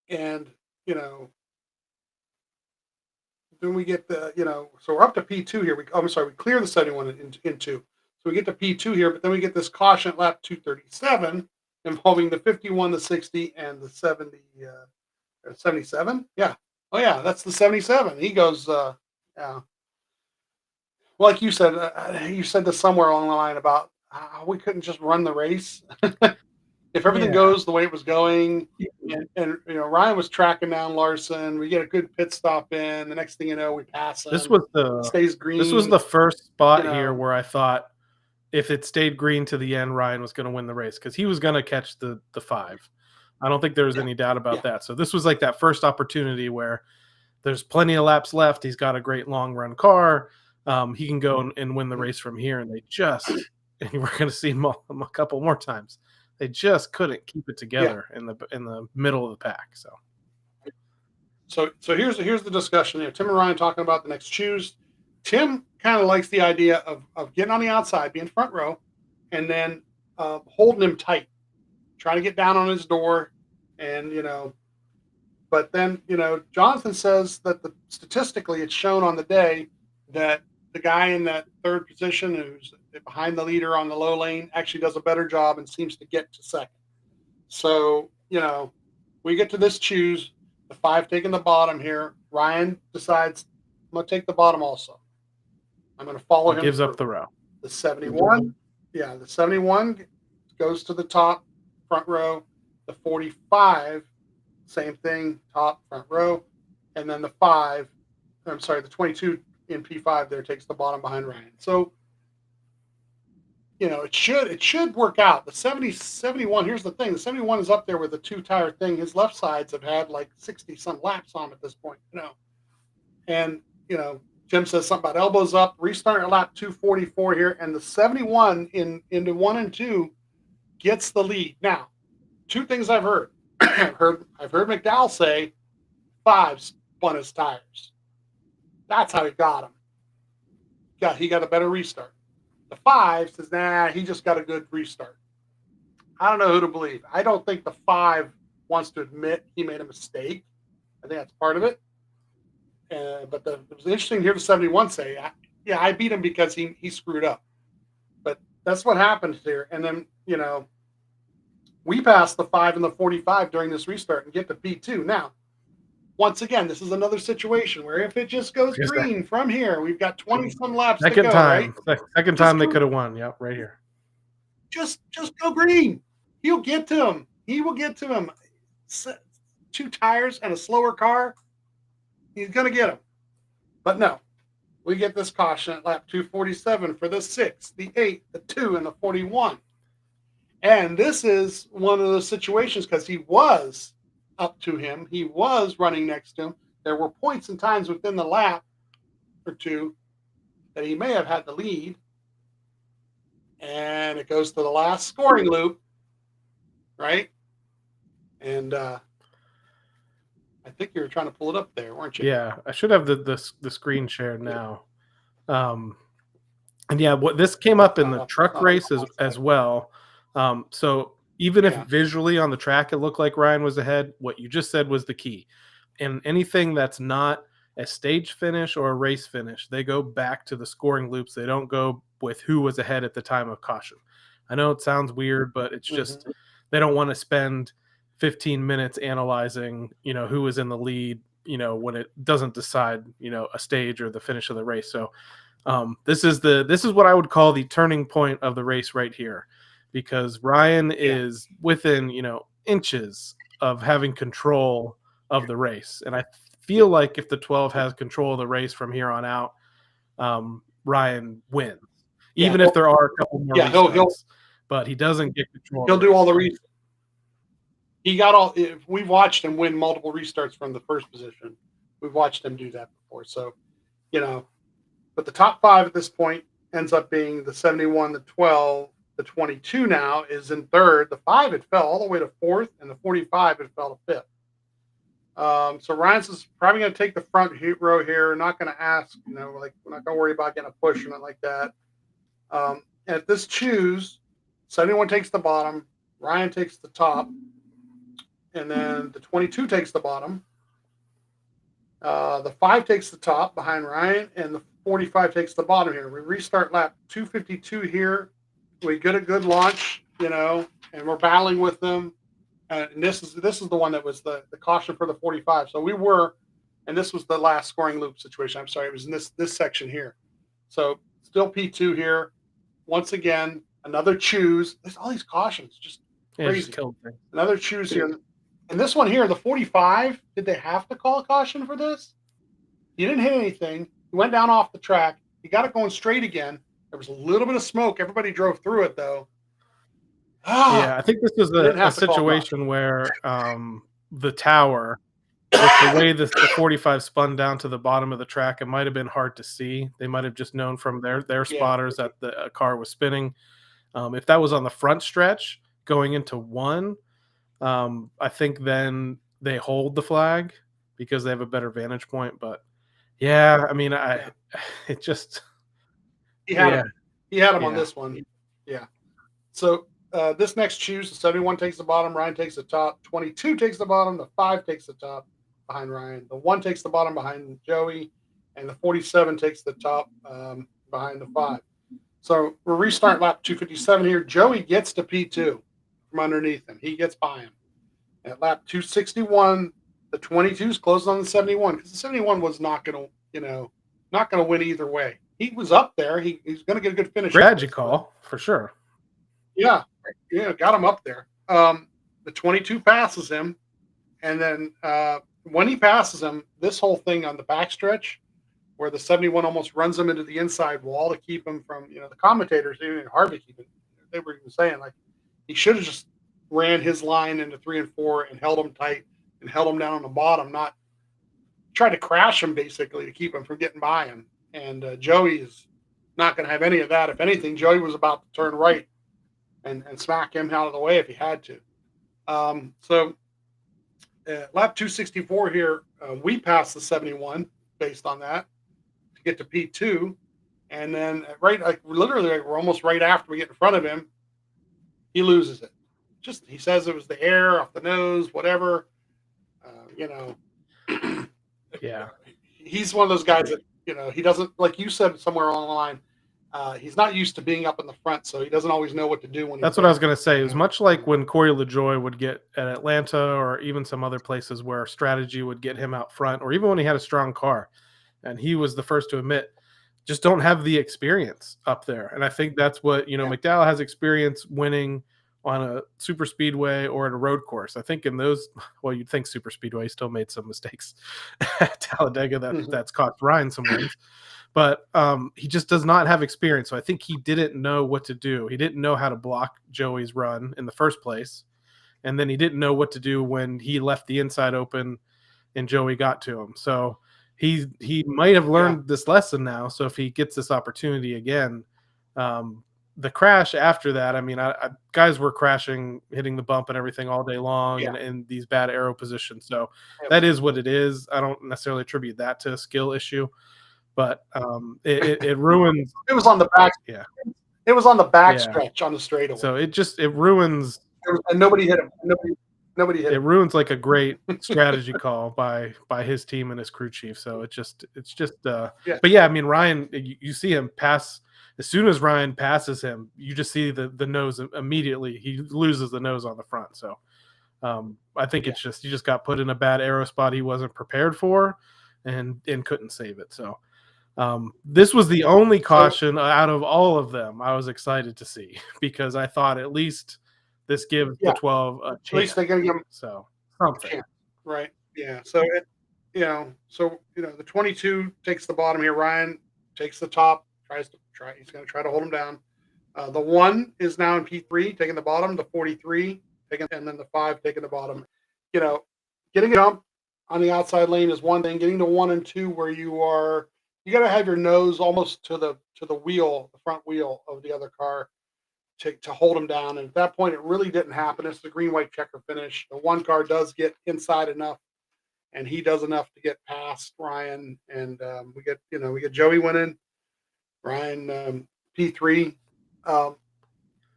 And then we get so we're up to P2 here. I'm sorry, we clear the 71 in 2. So we get to P2 here, but then we get this caution at lap 237 involving the 51, the 60, and the 77. Yeah. Oh yeah, that's the 77. He goes, yeah. Like you said this somewhere along the line about how we couldn't just run the race. If everything Yeah. goes the way it was going, and Ryan was tracking down Larson, we get a good pit stop in. The next thing you know, we pass him. This was It stays green. this was the first spot you here know. where I thought if it stayed green to the end, Ryan was going to win the race, because he was going to catch the 5. I don't think there was any doubt about that. So this was like that first opportunity where there's plenty of laps left. He's got a great long run car. He can go and win the race from here. And and we're going to see him a couple more times. They just couldn't keep it together in the middle of the pack. So here's the discussion here. Tim and Ryan talking about the next choose. Tim kind of likes the idea of getting on the outside, being front row, and then holding him tight, trying to get down on his door, and But then Jonathan says that statistically it's shown on the day that the guy in that third position who's behind the leader on the low lane actually does a better job and seems to get to second. So we get to this choose. The 5 taking the bottom here. Ryan decides, I'm going to take the bottom also. I'm going to follow him. Gives up the row. The 71. Yeah, the 71 goes to the top, front row. The 45, same thing, top, front row. And then the 22 in P5 there takes the bottom behind Ryan. So, it should work out. The 71, here's the thing. The 71 is up there with the 2-tire thing. His left sides have had like 60 some laps on at this point, And, Jim says something about elbows up, restart at lap 244 here, and the 71 into 1 and 2 gets the lead. Now, 2 things I've heard. I've heard McDowell say 5 spun his tires. That's how he got him. He got a better restart. The 5 says, nah, he just got a good restart. I don't know who to believe. I don't think the 5 wants to admit he made a mistake. I think that's part of it. But it was interesting to hear the 71 say, I beat him because he screwed up. But that's what happened here. And then, we passed the 5 and the 45 during this restart and get to P2. Now, once again, this is another situation where if it just goes green from here, we've got 20 some laps to go, right? Second time they could have won. Yep, right here. Just go green. He'll get to him. He will get to him. 2 tires and a slower car, he's going to get him. But no, we get this caution at lap 247 for the 6, the 8, the 2, and the 41. And this is one of those situations because he was up to him. He was running next to him. There were points and times within the lap or 2 that he may have had the lead. And it goes to the last scoring loop, right? And I think you were trying to pull it up there, weren't you? Yeah, I should have the screen shared now. And yeah, what this came up in the truck race as well. So even if visually on the track it looked like Ryan was ahead, what you just said was the key. And anything that's not a stage finish or a race finish, they go back to the scoring loops. They don't go with who was ahead at the time of caution. I know it sounds weird, but it's just they don't want to spend 15 minutes analyzing, who was in the lead, when it doesn't decide, a stage or the finish of the race. So this is what I would call the turning point of the race right here, because Ryan is within, inches of having control of the race. And I feel like if the 12 has control of the race from here on out, Ryan wins, even if there are a couple more restarts, but he doesn't get control. He'll do all the restarts. He got all. We've watched him win multiple restarts from the first position. We've watched him do that before. So, but the top 5 at this point ends up being the 71, the 12, the 22 now is in 3rd. The 5, it fell all the way to 4th, and the 45, it fell to 5th. So Ryan's is probably going to take the front row here. Not going to ask, we're not going to worry about getting a push or nothing like that. And at this choose, 71 takes the bottom, Ryan takes the top, and then the 22 takes the bottom. The 5 takes the top behind Ryan, and the 45 takes the bottom here. We restart lap 252 here. We get a good launch, and we're battling with them. And this is the one that was the caution for the 45. So we were, and this was the last scoring loop situation. I'm sorry, it was in this section here. So still P2 here. Once again, another choose. There's all these cautions, just crazy. Another choose here. And this one here, the 45, did they have to call a caution for this? He didn't hit anything. He went down off the track. He got it going straight again. There was a little bit of smoke. Everybody drove through it, though. Yeah, I think this was a situation where the tower, with the way the 45 spun down to the bottom of the track, it might have been hard to see. They might have just known from their spotters that the car was spinning. If that was on the front stretch going into 1, I think then they hold the flag because they have a better vantage point. But yeah, I mean, it just he had him on this one. Yeah. So this next choose, the 71 takes the bottom, Ryan takes the top, 22 takes the bottom, the 5 takes the top behind Ryan, the 1 takes the bottom behind Joey, and the 47 takes the top behind the 5. So we're restart lap 257 here. Joey gets to P2 from underneath him. He gets by him. At lap 261, the 22's closing on the 71 because the 71 was not going to win either way. He was up there. He's going to get a good finish. Strategy call for sure. Yeah, got him up there. The 22 passes him, and then when he passes him, this whole thing on the backstretch where the 71 almost runs him into the inside wall to keep him from, the commentators, even Harvick, they were even saying, like, he should have just ran his line into 3 and 4 and held him tight and held him down on the bottom, not try to crash him basically to keep him from getting by him. And Joey is not going to have any of that. If anything, Joey was about to turn right and smack him out of the way if he had to. So lap 264 here, we passed the 71 based on that to get to P2. And then literally we're almost right after we get in front of him, he loses it. He says it was the air off the nose, whatever. Yeah. He's one of those guys that, he doesn't, like you said somewhere along the line, he's not used to being up in the front, so he doesn't always know what to do. That's what I was going to say. It was much like when Corey LaJoie would get at Atlanta or even some other places where strategy would get him out front, or even when he had a strong car. And he was the first to admit, just don't have the experience up there. And I think that's what, McDowell has experience winning on a super speedway or at a road course. I think in those, you'd think super speedway still made some mistakes at Talladega that's cost Ryan some wins, but he just does not have experience. So I think he didn't know what to do. He didn't know how to block Joey's run in the first place. And then he didn't know what to do when he left the inside open and Joey got to him. So he might have learned this lesson now. So if he gets this opportunity again, the crash after that, I mean, guys were crashing, hitting the bump and everything all day long and in these bad aero positions. So that is what it is. I don't necessarily attribute that to a skill issue, but it ruins. It was on the back. Yeah. It was on the back stretch on the straightaway. So it ruins. And nobody hit him. Nobody hit him. It ruins like a great strategy call by his team and his crew chief. So it's just but yeah, I mean, Ryan, you see him pass as soon as Ryan passes him, you just see the nose immediately. He loses the nose on the front. So I think it's just he just got put in a bad aero spot he wasn't prepared for, and couldn't save it. So this was the only caution out of all of them I was excited to see, because I thought at least this gives the 12 a chance. At least they're going to give them something. Right. Yeah. So the 22 takes the bottom here. Ryan takes the top, he's going to try to hold him down. The 1 is now in P3, taking the bottom, the 43 taking, and then the 5 taking the bottom. Getting a jump on the outside lane is one thing. Getting to 1 and 2 where you got to have your nose almost to the wheel, the front wheel of the other car to hold them down. And at that point, it really didn't happen. It's the green, white checker finish. The 1 car does get inside enough, and he does enough to get past Ryan. And we get Joey winning, Ryan P3.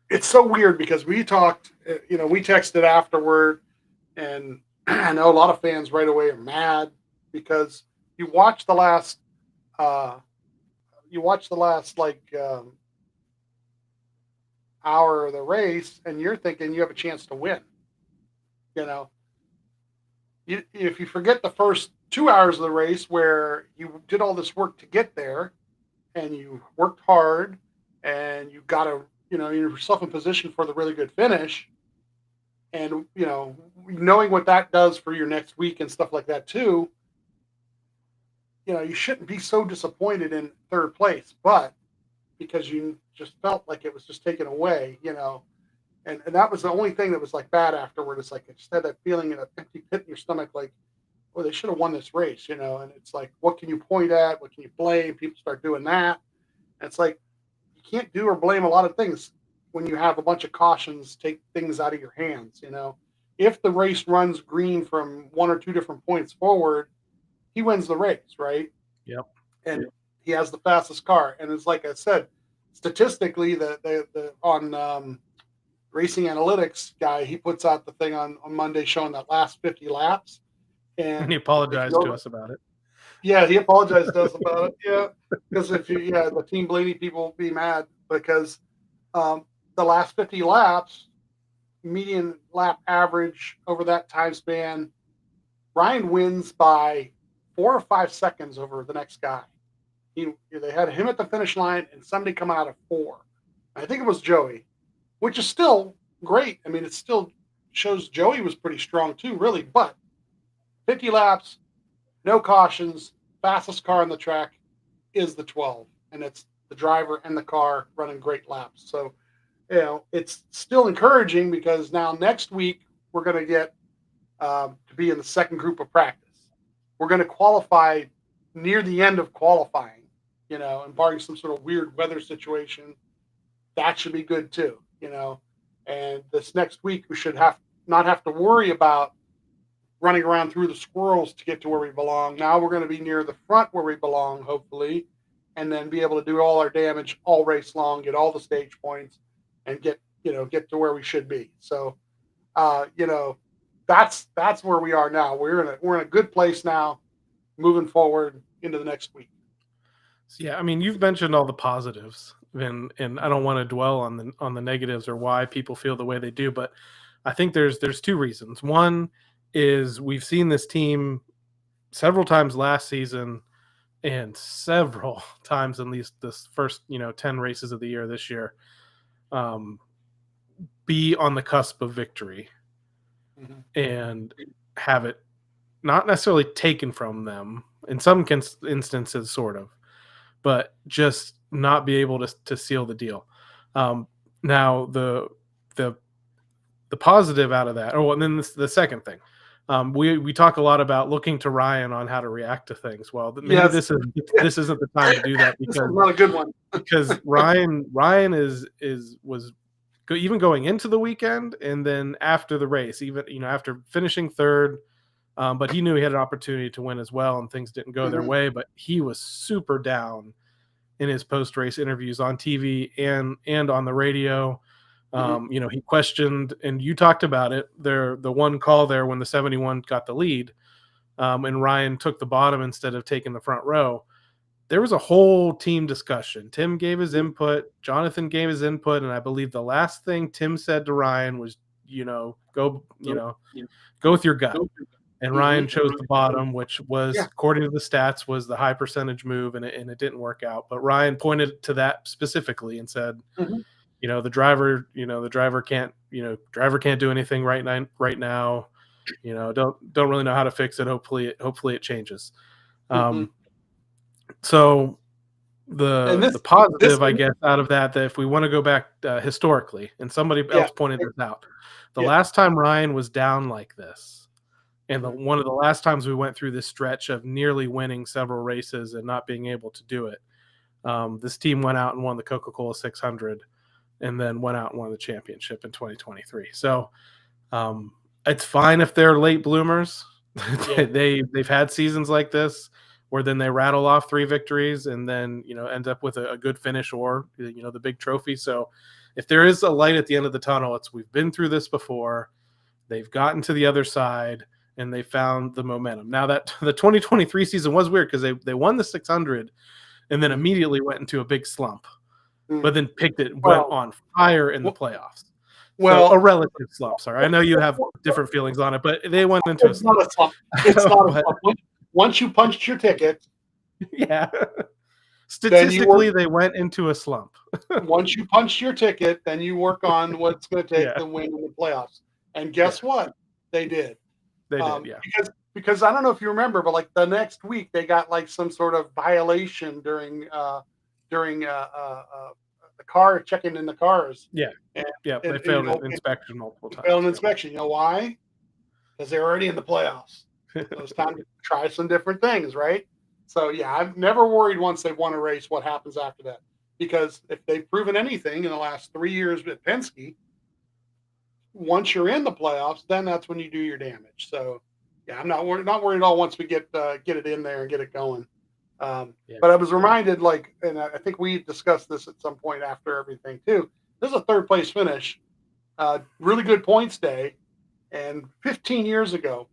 It's so weird because we talked, we texted afterward, and I know a lot of fans right away are mad because you watch the last hour of the race, and you're thinking you have a chance to win. If you forget the first 2 hours of the race where you did all this work to get there, and you worked hard, and you got to, yourself in position for the really good finish, and knowing what that does for your next week and stuff like that too. You shouldn't be so disappointed in third place, but because you just felt like it was just taken away, and that was the only thing that was like bad afterward. It's like, I just had that feeling, an empty pit in your stomach, like, well, they should have won this race, and it's like, what can you point at? What can you blame? People start doing that. And it's like, you can't do or blame a lot of things when you have a bunch of cautions take things out of your hands. If the race runs green from 1 or 2 different points forward, he wins the race, right? Yep. And he has the fastest car. And it's like I said, statistically, the on Racing Analytics guy, he puts out the thing on Monday showing that last 50 laps. And he apologized to us about it. Yeah, he apologized to us about it. Yeah, because the Team Blaney people will be mad because the last 50 laps, median lap average over that time span, Ryan wins by 4 or 5 seconds over the next guy. They had him at the finish line and somebody come out of 4. I think it was Joey, which is still great. I mean, it still shows Joey was pretty strong too, really. But 50 laps, no cautions, fastest car on the track is the 12. And it's the driver and the car running great laps. So, it's still encouraging because now next week we're going to get to be in the second group of practice. We're going to qualify near the end of qualifying, and barring some sort of weird weather situation, that should be good too, and this next week we should not have to worry about running around through the squirrels to get to where we belong. Now we're going to be near the front where we belong, hopefully, and then be able to do all our damage all race long, get all the stage points, and get to where we should be. So, that's where we are now. We're in a good place now, moving forward into the next week. Yeah, I mean, you've mentioned all the positives, and I don't want to dwell on the negatives or why people feel the way they do, but I think there's 2 reasons. One is we've seen this team several times last season and several times in this first 10 races of the year this year, be on the cusp of victory and have it not necessarily taken from them in some instances, sort of, but just not be able to seal the deal. Now the positive out of that, and then the second thing, we talk a lot about looking to Ryan on how to react to things. Well, maybe this isn't the time to do that because this is not a good one. because Ryan was even going into the weekend and then after the race, even after finishing third. But he knew he had an opportunity to win as well, and things didn't go their way. But he was super down in his post-race interviews on TV and on the radio. He questioned, and you talked about it there, the one call there when the 71 got the lead, and Ryan took the bottom instead of taking the front row. there was a whole team discussion. Tim gave his input, Jonathan gave his input, and I believe the last thing Tim said to Ryan was, go with your gut. And Ryan chose the bottom, which was, according to the stats, was the high percentage move, and it didn't work out. But Ryan pointed to that specifically and said, the driver can't do anything right now. Don't really know how to fix it. Hopefully it changes. So the positive, I guess, out of that if we want to go back historically, and somebody else pointed this out, the last time Ryan was down like this, and one of the last times we went through this stretch of nearly winning several races and not being able to do it, this team went out and won the Coca-Cola 600 and then went out and won the championship in 2023. So it's fine if they're late bloomers. They've had seasons like this where then they rattle off 3 victories and then, end up with a good finish or, the big trophy. So if there is a light at the end of the tunnel, we've been through this before. They've gotten to the other side and they found the momentum. Now that the 2023 season was weird because they won the 600 and then immediately went into a big slump, but then went on fire in the playoffs. Well, so a relative slump. Sorry, I know you have different feelings on it, but they went into a slump. Not a slump. It's not a slump. Once you punched your ticket, statistically, they went into a slump. Once you punch your ticket, then you work on what it's going to take to win in the playoffs. And guess what? They did. They did, Because I don't know if you remember, but like the next week they got like some sort of violation during the car checking in the cars. They failed an inspection multiple times. Failed an inspection. You know why? Because they're already in the playoffs. So it's time to try some different things, right? So I've never worried once they've won a race what happens after that. Because if they've proven anything in the last 3 years with Penske, once you're in the playoffs, then that's when you do your damage. So, I'm not worried at all once we get it in there and get it going. But I was reminded, and I think we discussed this at some point after everything too. This is a 3rd place finish, really good points day, and 20 years ago,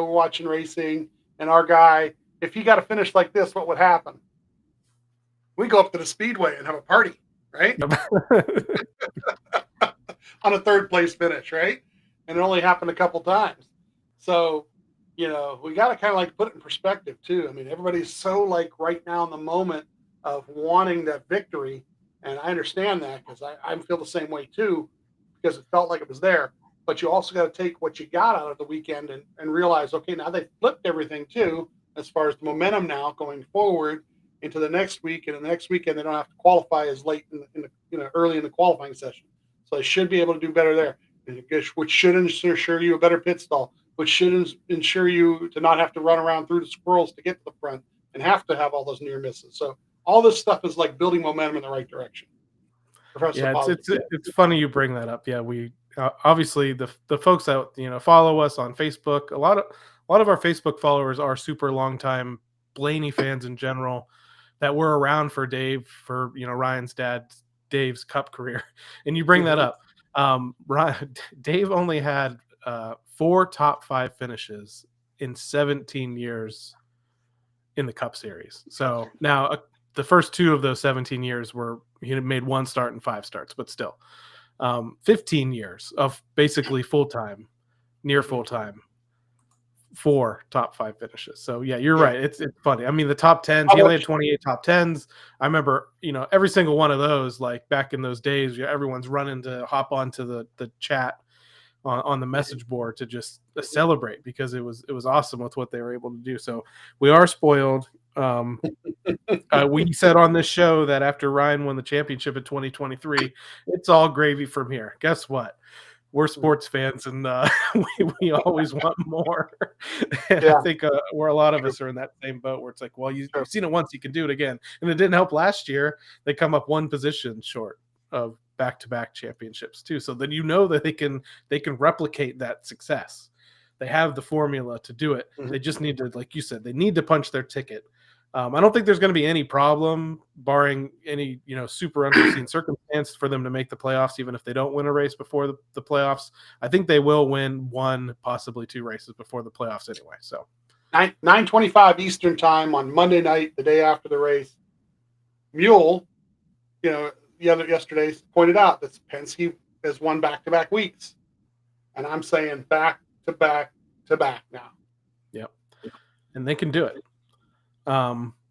we're watching racing, and our guy, if he got a finish like this, what would happen? We go up to the Speedway and have a party, right? On a 3rd place finish, right? And it only happened a couple times. So, we got to kind of put it in perspective too. I mean, everybody's so right now in the moment of wanting that victory. And I understand that because I feel the same way too, because it felt like it was there. But you also got to take what you got out of the weekend and realize, okay, now they flipped everything too, as far as the momentum now going forward into the next week. And the next weekend, they don't have to qualify as late early in the qualifying session. So they should be able to do better there, which should ensure you a better pit stall, which should ensure you to not have to run around through the squirrels to get to the front and have to have all those near misses. So all this stuff is building momentum in the right direction. It's funny you bring that up. We obviously the folks that follow us on Facebook, a lot of our Facebook followers are super long time Blaney fans in general that were around for Ryan's dad Dave's Cup career, and you bring that up. Dave only had 4 top 5 finishes in 17 years in the Cup Series. So now the first 2 of those 17 years he had made 1 start and 5 starts, but still 15 years of basically near full-time, 4 top 5 finishes. So you're right. It's funny. I mean, the top 10s, he only had 28 top 10s. I remember, every single one of those, back in those days, everyone's running to hop onto the chat on the message board to just celebrate because it was awesome with what they were able to do. So we are spoiled. We said on this show that after Ryan won the championship in 2023, it's all gravy from here. Guess what? We're sports fans, and we always want more. And I think a lot of us are in that same boat where it's like, well, you've seen it once, you can do it again. And it didn't help last year. They come up 1 position short of back-to-back championships too. So then that they can replicate that success. They have the formula to do it. They just need to, like you said, they need to punch their ticket. I don't think there's going to be any problem, barring any super unforeseen circumstance, for them to make the playoffs, even if they don't win a race before the playoffs. I think they will win 1, possibly 2 races before the playoffs anyway. So 9:25 Eastern time on Monday night, the day after the race. Mule, yesterday pointed out that Penske has won back-to-back weeks, and I'm saying back to back to back now. Yep, and they can do it.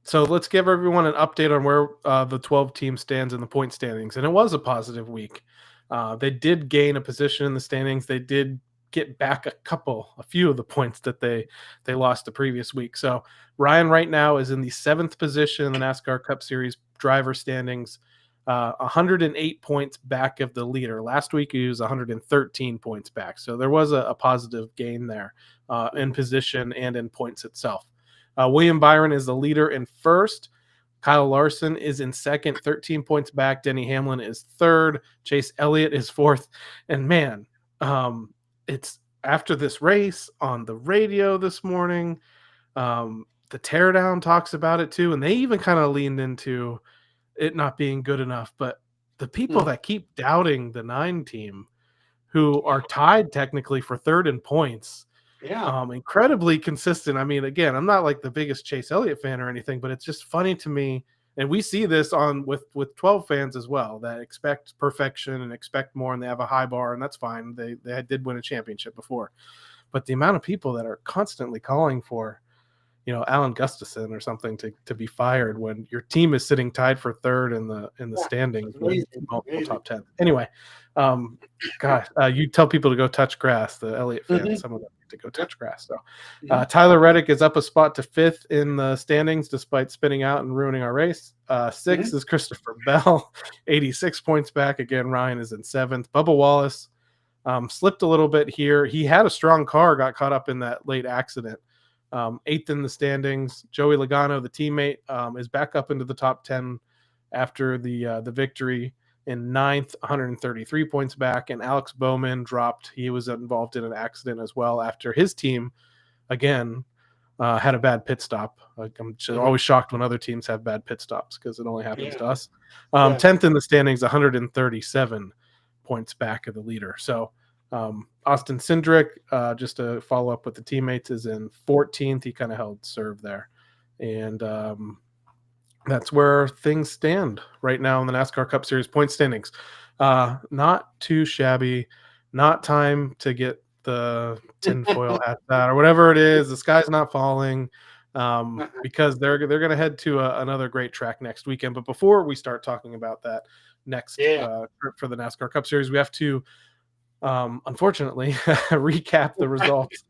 So let's give everyone an update on where the 12 team stands in the point standings, and it was a positive week. They did gain a position in the standings. They did get back a few of the points that they lost the previous week. So Ryan right now is in the 7th position in the NASCAR Cup Series driver standings, 108 points back of the leader. Last week he was 113 points back. So there was a positive gain there in position and in points itself. William Byron is the leader in 1st. Kyle Larson is in 2nd, 13 points back. Denny Hamlin is 3rd. Chase Elliott is 4th. And man, it's after this race on the radio this morning. The Teardown talks about it too, and they even kind of leaned into it not being good enough. But the people that keep doubting the 9 team, who are tied technically for 3rd in points, incredibly consistent. I mean, again, I'm not like the biggest Chase Elliott fan or anything, but it's just funny to me. And we see this on with 12 fans as well that expect perfection and expect more, and they have a high bar, and that's fine. They did win a championship before, but the amount of people that are constantly calling for, Alan Gustafson or something to be fired when your team is sitting tied for 3rd in the standings with multiple top 10. Anyway, you tell people to go touch grass. The Elliott fans, some of them to go touch grass. So Tyler Reddick is up a spot to 5th in the standings despite spinning out and ruining our race. 6th is Christopher Bell, 86 points back. Again, Ryan is in 7th. Bubba Wallace slipped a little bit here. He had a strong car, got caught up in that late accident. 8th in the standings. Joey Logano, the teammate, is back up into the top 10 after the victory. In 9th, 133 points back, and Alex Bowman dropped. He was involved in an accident as well after his team, again, had a bad pit stop. I'm always shocked when other teams have bad pit stops because it only happens to us. 10th in the standings, 137 points back of the leader. So Austin Cindric, just to follow up with the teammates, is in 14th. He kind of held serve there. And that's where things stand right now in the NASCAR Cup Series point standings. Not too shabby. Not time to get the tinfoil hat out or whatever it is. The sky's not falling because they're going to head to another great track next weekend. But before we start talking about that next trip for the NASCAR Cup Series, we have to unfortunately recap the results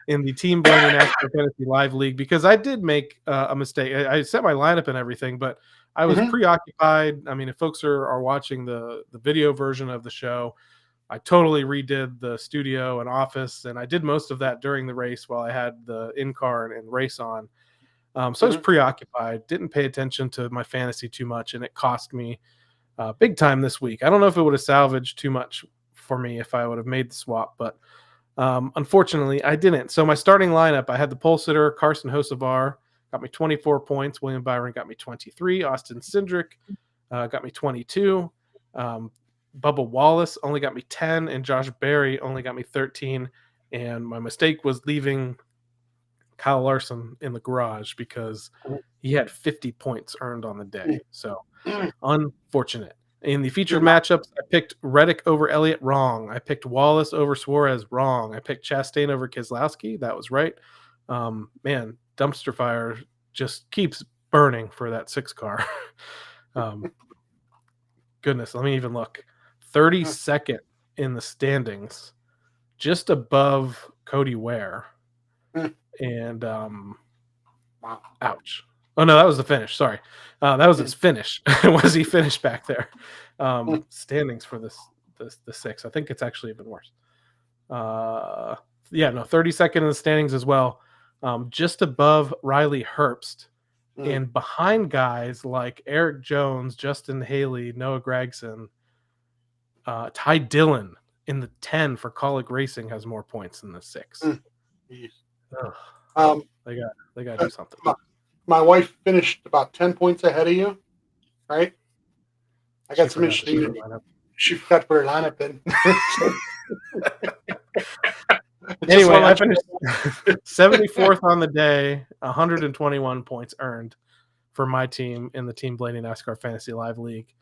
in the Team Blaney NASCAR Fantasy Live League, because I did make a mistake. I set my lineup and everything, but I was preoccupied. I mean, if folks are watching the video version of the show, I totally redid the studio and office, and I did most of that during the race while I had the in-car and race on. So I was preoccupied, didn't pay attention to my fantasy too much, and it cost me big time this week. I don't know if it would have salvaged too much for me if I would have made the swap, but unfortunately I didn't. So my starting lineup, I had the pole sitter Carson Hocevar, got me 24 points. William Byron got me 23. Austin Cindric got me 22. Bubba Wallace only got me 10, and Josh Berry only got me 13. And my mistake was leaving Kyle Larson in the garage because he had 50 points earned on the day. So unfortunate. In the featured matchups, I picked Reddick over Elliott, wrong. I picked Wallace over Suarez, wrong. I picked Chastain over Keselowski, that was right. Man, dumpster fire just keeps burning for that 6 car. Goodness, let me even look. 32nd in the standings, just above Cody Ware. And ouch. Oh, no, that was the finish. Sorry. That was his finish. Was he finished back there? Standings for the 6. I think it's actually even worse. 32nd in the standings as well. Just above Riley Herbst. And behind guys like Eric Jones, Justin Haley, Noah Gragson, Ty Dillon in the 10 for Colic Racing has more points than the 6. They got to do something. My wife finished about 10 points ahead of you, right? I got some interesting. She forgot to put her lineup in. Anyway, I finished 74th on the day, 121 points earned for my team in the Team Blaney NASCAR Fantasy Live League.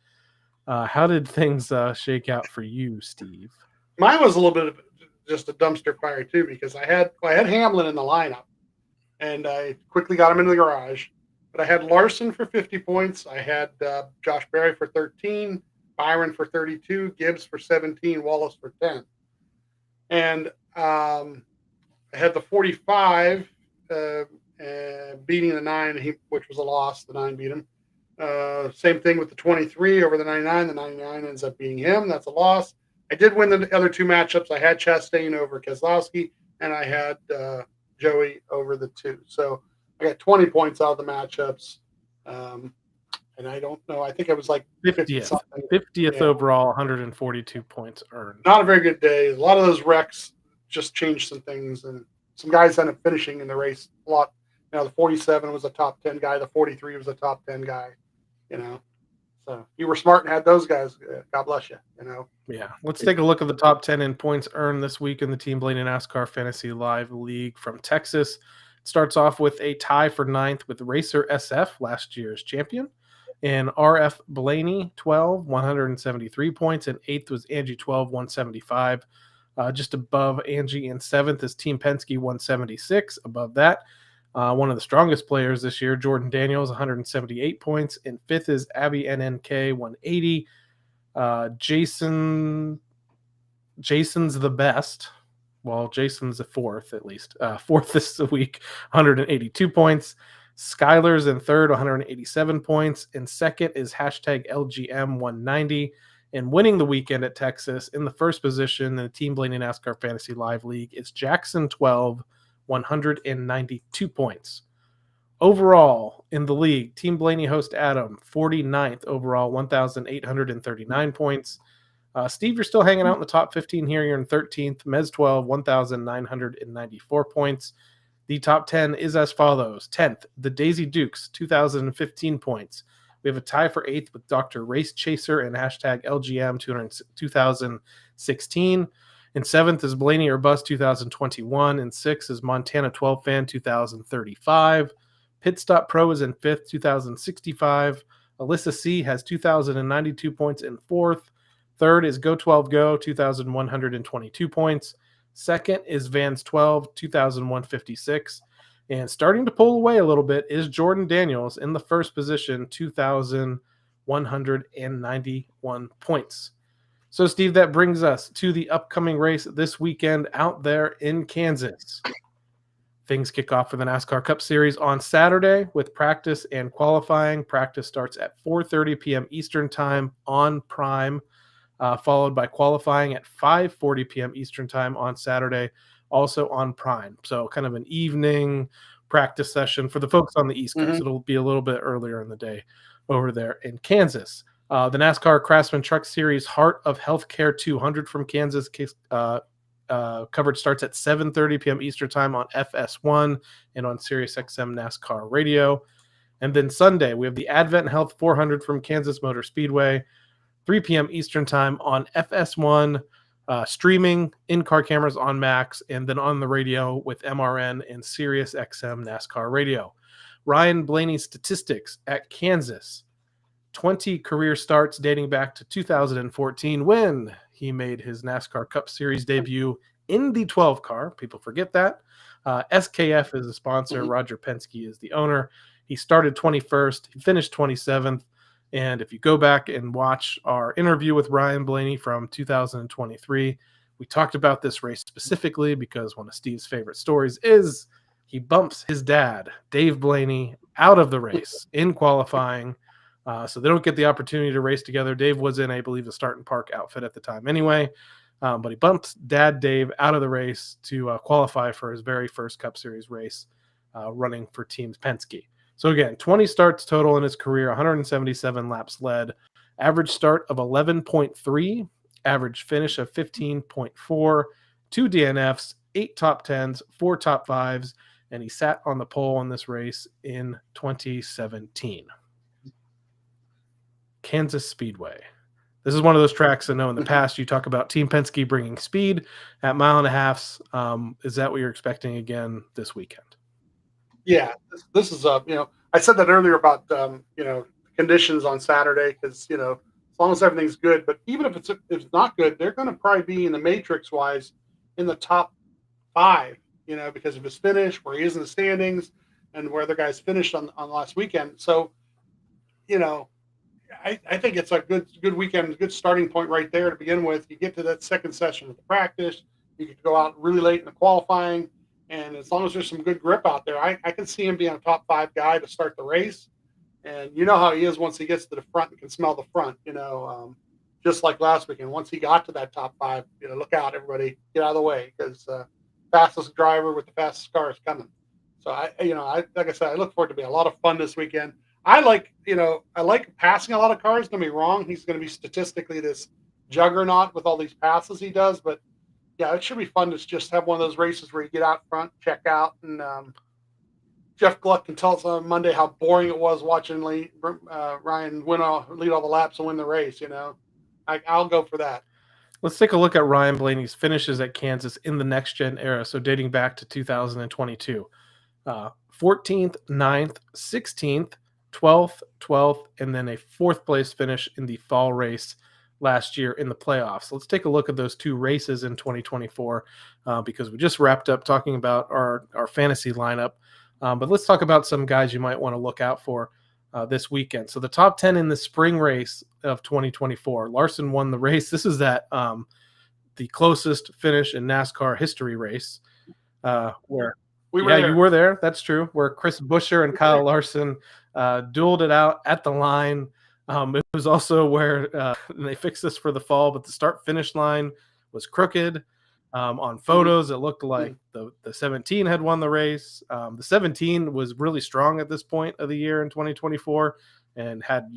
How did things shake out for you, Steve? Mine was a little bit of just a dumpster fire too, because I had Hamlin in the lineup, and I quickly got him into the garage. But I had Larson for 50 points. I had Josh Berry for 13, Byron for 32, Gibbs for 17, Wallace for 10. And I had the 45 beating the 9, which was a loss. The 9 beat him. Same thing with the 23 over the 99. The 99 ends up beating him. That's a loss. I did win the other 2 matchups. I had Chastain over Keselowski, and I had Joey over the 2. So I got 20 points out of the matchups. And I don't know. I think it was like 50th overall, 142 points earned. Not a very good day. A lot of those wrecks just changed some things, and some guys ended up finishing in the race a lot. The 47 was a top 10 guy. The 43 was a top 10 guy. So you were smart and had those guys. God bless you. Yeah. Let's take a look at the top 10 in points earned this week in the Team Blaney NASCAR Fantasy Live League from Texas. It starts off with a tie for 9th with Racer SF, last year's champion, and RF Blaney 12, 173 points, and 8th was Angie 12, 175. Just above Angie in 7th is Team Penske 176. Above that, one of the strongest players this year, Jordan Daniels, 178 points. In 5th is Abby NNK 180. Jason's the best. Well, Jason's the 4th at least. 4th this week, 182 points. Skylar's in 3rd, 187 points. In 2nd is hashtag LGM 190. And winning the weekend at Texas in the 1st position in the Team Blaney NASCAR Fantasy Live League is Jackson 12, 192 points. Overall in the league, Team Blaney host Adam, 49th overall, 1,839 points. Steve, you're still hanging out in the top 15 here. You're in 13th. Mez 12, 1,994 points. The top 10 is as follows. 10th, the Daisy Dukes, 2,015 points. We have a tie for 8th with Dr. Race Chaser and hashtag LGM 2016. In 7th is Blaney or Bust 2021. In 6th is Montana 12 Fan 2035. Pit Stop Pro is in 5th, 2065. Alyssa C has 2,092 points in 4th. 3rd is Go 12 Go, 2,122 points. 2nd is Vans 12, 2,156. And starting to pull away a little bit is Jordan Daniels in the 1st position, 2,191 points. So, Steve, that brings us to the upcoming race this weekend out there in Kansas. Things kick off for the NASCAR Cup Series on Saturday with practice and qualifying. Practice starts at 4:30 p.m. Eastern Time on Prime, followed by qualifying at 5:40 p.m. Eastern Time on Saturday, also on Prime. So kind of an evening practice session for the folks on the East Coast. It'll be a little bit earlier in the day over there in Kansas. The NASCAR Craftsman Truck Series Heart of Healthcare 200 from Kansas coverage starts at 7:30 p.m. Eastern Time on FS1 and on SiriusXM NASCAR Radio. And then Sunday, we have the Advent Health 400 from Kansas Motor Speedway, 3 p.m. Eastern Time on FS1, streaming, in-car cameras on Max, and then on the radio with MRN and SiriusXM NASCAR Radio. Ryan Blaney's statistics at Kansas: 20 career starts dating back to 2014 when he made his NASCAR Cup Series debut in the 12 car. People forget that. SKF is the sponsor. Roger Penske is the owner. He started 21st. He finished 27th. And if you go back and watch our interview with Ryan Blaney from 2023, we talked about this race specifically because one of Steve's favorite stories is he bumps his dad, Dave Blaney, out of the race in qualifying. So they don't get the opportunity to race together. Dave was in, I believe, a start and park outfit at the time anyway. But he bumps Dad Dave out of the race to qualify for his very first Cup Series race running for Team Penske. So again, 20 starts total in his career, 177 laps led, average start of 11.3, average finish of 15.4, 2 DNFs, 8 top 10s, 4 top 5s, and he sat on the pole in this race in 2017. Kansas Speedway. This is one of those tracks I know in the past you talk about Team Penske bringing speed at mile and a halfs. Is that what you're expecting again this weekend? Yeah, this is I said that earlier about conditions on Saturday because as long as everything's good, but even if it's not good, they're going to probably be in the matrix wise in the top 5, because of his finish, where he is in the standings, and where the guys finished on last weekend. So, I think it's a good weekend, good starting point right there to begin with. You get to that second session of the practice, you get to go out really late in the qualifying, and as long as there's some good grip out there, I can see him being a top 5 guy to start the race. And you know how he is once he gets to the front and can smell the front, just like last weekend. Once he got to that top 5, look out, everybody, get out of the way because fastest driver with the fastest car is coming. So like I said, I look forward to be a lot of fun this weekend. I like passing a lot of cars. Don't get me wrong. He's going to be statistically this juggernaut with all these passes he does. But yeah, it should be fun to just have one of those races where you get out front, check out, and Jeff Gluck can tell us on Monday how boring it was watching Ryan lead all the laps and win the race. I'll go for that. Let's take a look at Ryan Blaney's finishes at Kansas in the next gen era. So dating back to 2022, 14th, 9th, 16th, 12th, 12th, and then a 4th place finish in the fall race last year in the playoffs. Let's take a look at those 2 races in 2024 because we just wrapped up talking about our fantasy lineup. But let's talk about some guys you might want to look out for this weekend. So the top 10 in the spring race of 2024. Larson won the race. This is the closest finish in NASCAR history race where you were there. That's true. Where Chris Buescher and Kyle Larson dueled it out at the line. It was also where they fixed this for the fall, but the start-finish line was crooked. On photos, it looked like the 17 had won the race. The 17 was really strong at this point of the year in 2024 and had,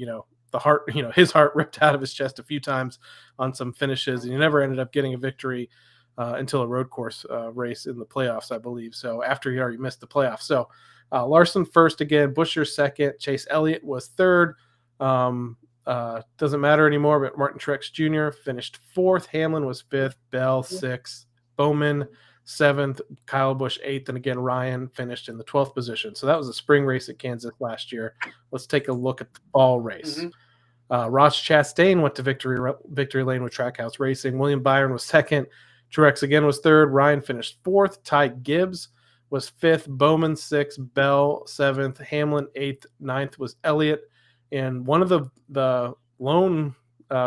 the heart, his heart ripped out of his chest a few times on some finishes. And he never ended up getting a victory until a road course race in the playoffs, I believe. So after he already missed the playoffs. So Larson first again, Buescher second, Chase Elliott was third. Doesn't matter anymore, but Martin Truex Jr. finished 4th. Hamlin was 5th. Bell 6th. Bowman 7th. Kyle Busch 8th. And again, Ryan finished in the 12th position. So that was a spring race at Kansas last year. Let's take a look at the fall race. Ross Chastain went to victory lane with Trackhouse Racing. William Byron was 2nd. Truex again was 3rd. Ryan finished 4th. Ty Gibbs was 5th. Bowman 6th. Bell 7th. Hamlin 8th. 9th was Elliott. And one of the lone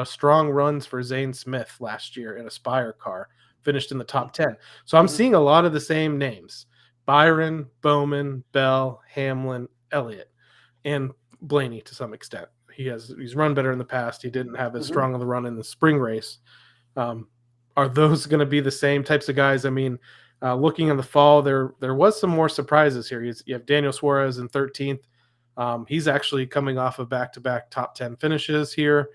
strong runs for Zane Smith last year in a Spire car finished in the top 10. So I'm seeing a lot of the same names: Byron, Bowman, Bell, Hamlin, Elliott, and Blaney to some extent. He's run better in the past. He didn't have as strong of a run in the spring race. Are those going to be the same types of guys? I mean, looking in the fall, there was some more surprises here. You have Daniel Suarez in 13th. He's actually coming off of back-to-back top 10 finishes here.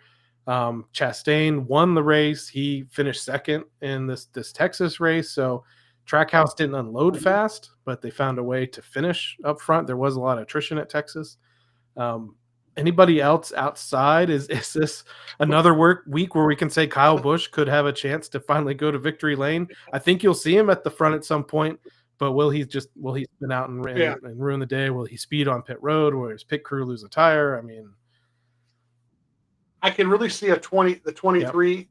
Chastain won the race. He finished 2nd in this Texas race. So Trackhouse didn't unload fast, but they found a way to finish up front. There was a lot of attrition at Texas. Anybody else outside? Is this another week where we can say Kyle Busch could have a chance to finally go to victory lane? I think you'll see him at the front at some point. But will he spin out and ruin the day? Will he speed on pit road? Will his pit crew lose a tire? I mean, I can really see the 23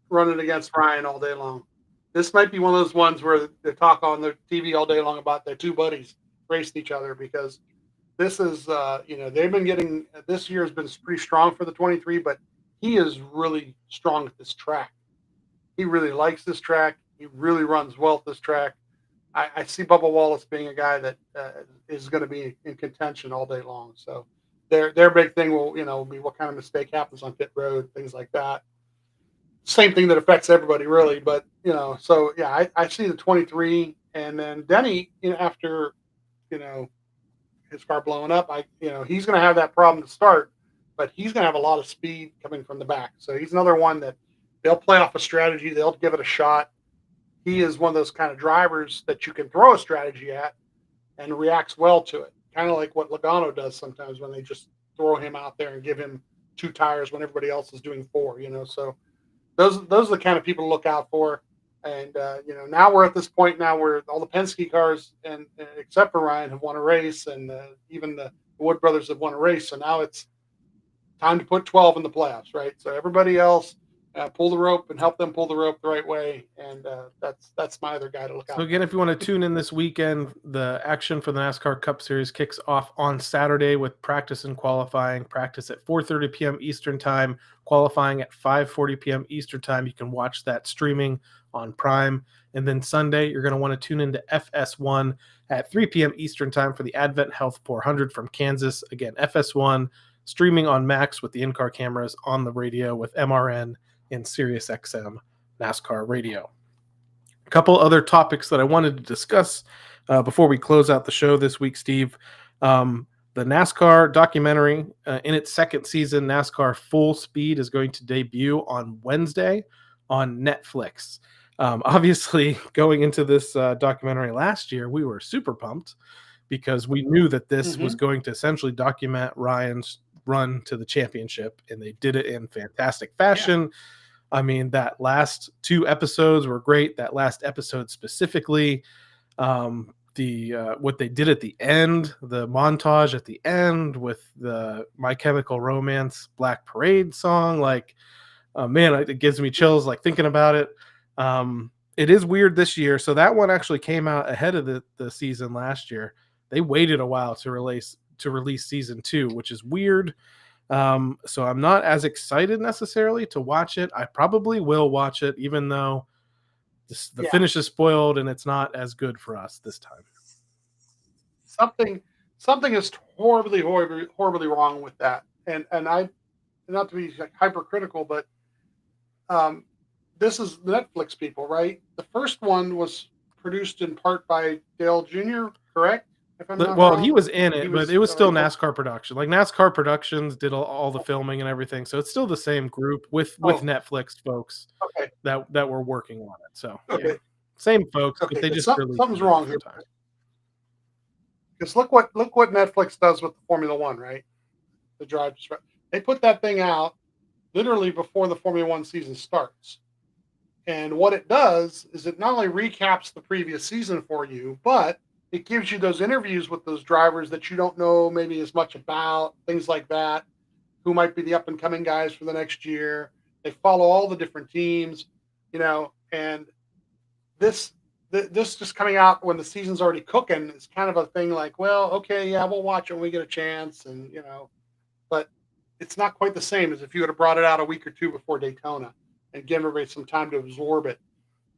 running against Ryan all day long. This might be one of those ones where they talk on the TV all day long about their 2 buddies racing each other, because this is, they've been getting, this year has been pretty strong for the 23, but he is really strong at this track. He really likes this track. He really runs well at this track. I see Bubba Wallace being a guy that is going to be in contention all day long. So their big thing will be what kind of mistake happens on pit road, things like that. Same thing that affects everybody really, but so yeah, I see the 23, and then Denny, after his car blowing up, he's going to have that problem to start, but he's going to have a lot of speed coming from the back. So he's another one that they'll play off a strategy, they'll give it a shot. He is one of those kind of drivers that you can throw a strategy at and reacts well to it. Kind of like what Logano does sometimes when they just throw him out there and give him 2 tires when everybody else is doing 4. So those are the kind of people to look out for. And now we're at this point now where all the Penske cars and except for Ryan have won a race, and even the Wood brothers have won a race. So now it's time to put 12 in the playoffs, right? So everybody else pull the rope and help them pull the rope the right way, and that's my other guy to look out. So again, if you want to tune in this weekend, the action for the NASCAR Cup Series kicks off on Saturday with practice and qualifying. Practice at 4:30 p.m. Eastern Time, qualifying at 5:40 p.m. Eastern Time. You can watch that streaming on Prime. And then Sunday, you're going to want to tune into FS1 at 3 p.m. Eastern Time for the Advent Health 400 from Kansas. Again, FS1 streaming on Max with the in-car cameras, on the radio with MRN and Sirius XM NASCAR radio. A couple other topics that I wanted to discuss before we close out the show this week, Steve. The NASCAR documentary in its second season, NASCAR Full Speed, is going to debut on Wednesday on Netflix. Obviously, going into this documentary last year, we were super pumped because we knew that this was going to essentially document Ryan's run to the championship, and they did it in fantastic fashion. Yeah. I mean, that last 2 episodes were great. That last episode specifically, what they did at the end, the montage at the end with the My Chemical Romance Black Parade song, like, man, it gives me chills like thinking about it. It is weird this year. So that one actually came out ahead of the season last year. They waited a while to release season 2, which is weird. So I'm not as excited necessarily to watch it. I probably will watch it, even though the finish is spoiled and it's not as good for us this time. Something is horribly wrong with that. And I, not to be hypercritical, but this is Netflix people, right? The first one was produced in part by Dale Jr., correct? He was in it, but it was still NASCAR production. Like NASCAR Productions did all the filming and everything, so it's still the same group with Netflix folks that were working on it. So same folks, but they just something's wrong here. Because look what Netflix does with the Formula One, right? The drive, they put that thing out literally before the Formula One season starts. And what it does is it not only recaps the previous season for you, but it gives you those interviews with those drivers that you don't know maybe as much about, things like that, who might be the up-and-coming guys for the next year. They follow all the different teams, and this just coming out when the season's already cooking is kind of a thing like, well, okay, yeah, we'll watch it when we get a chance, and, but it's not quite the same as if you would have brought it out a week or 2 before Daytona and give everybody some time to absorb it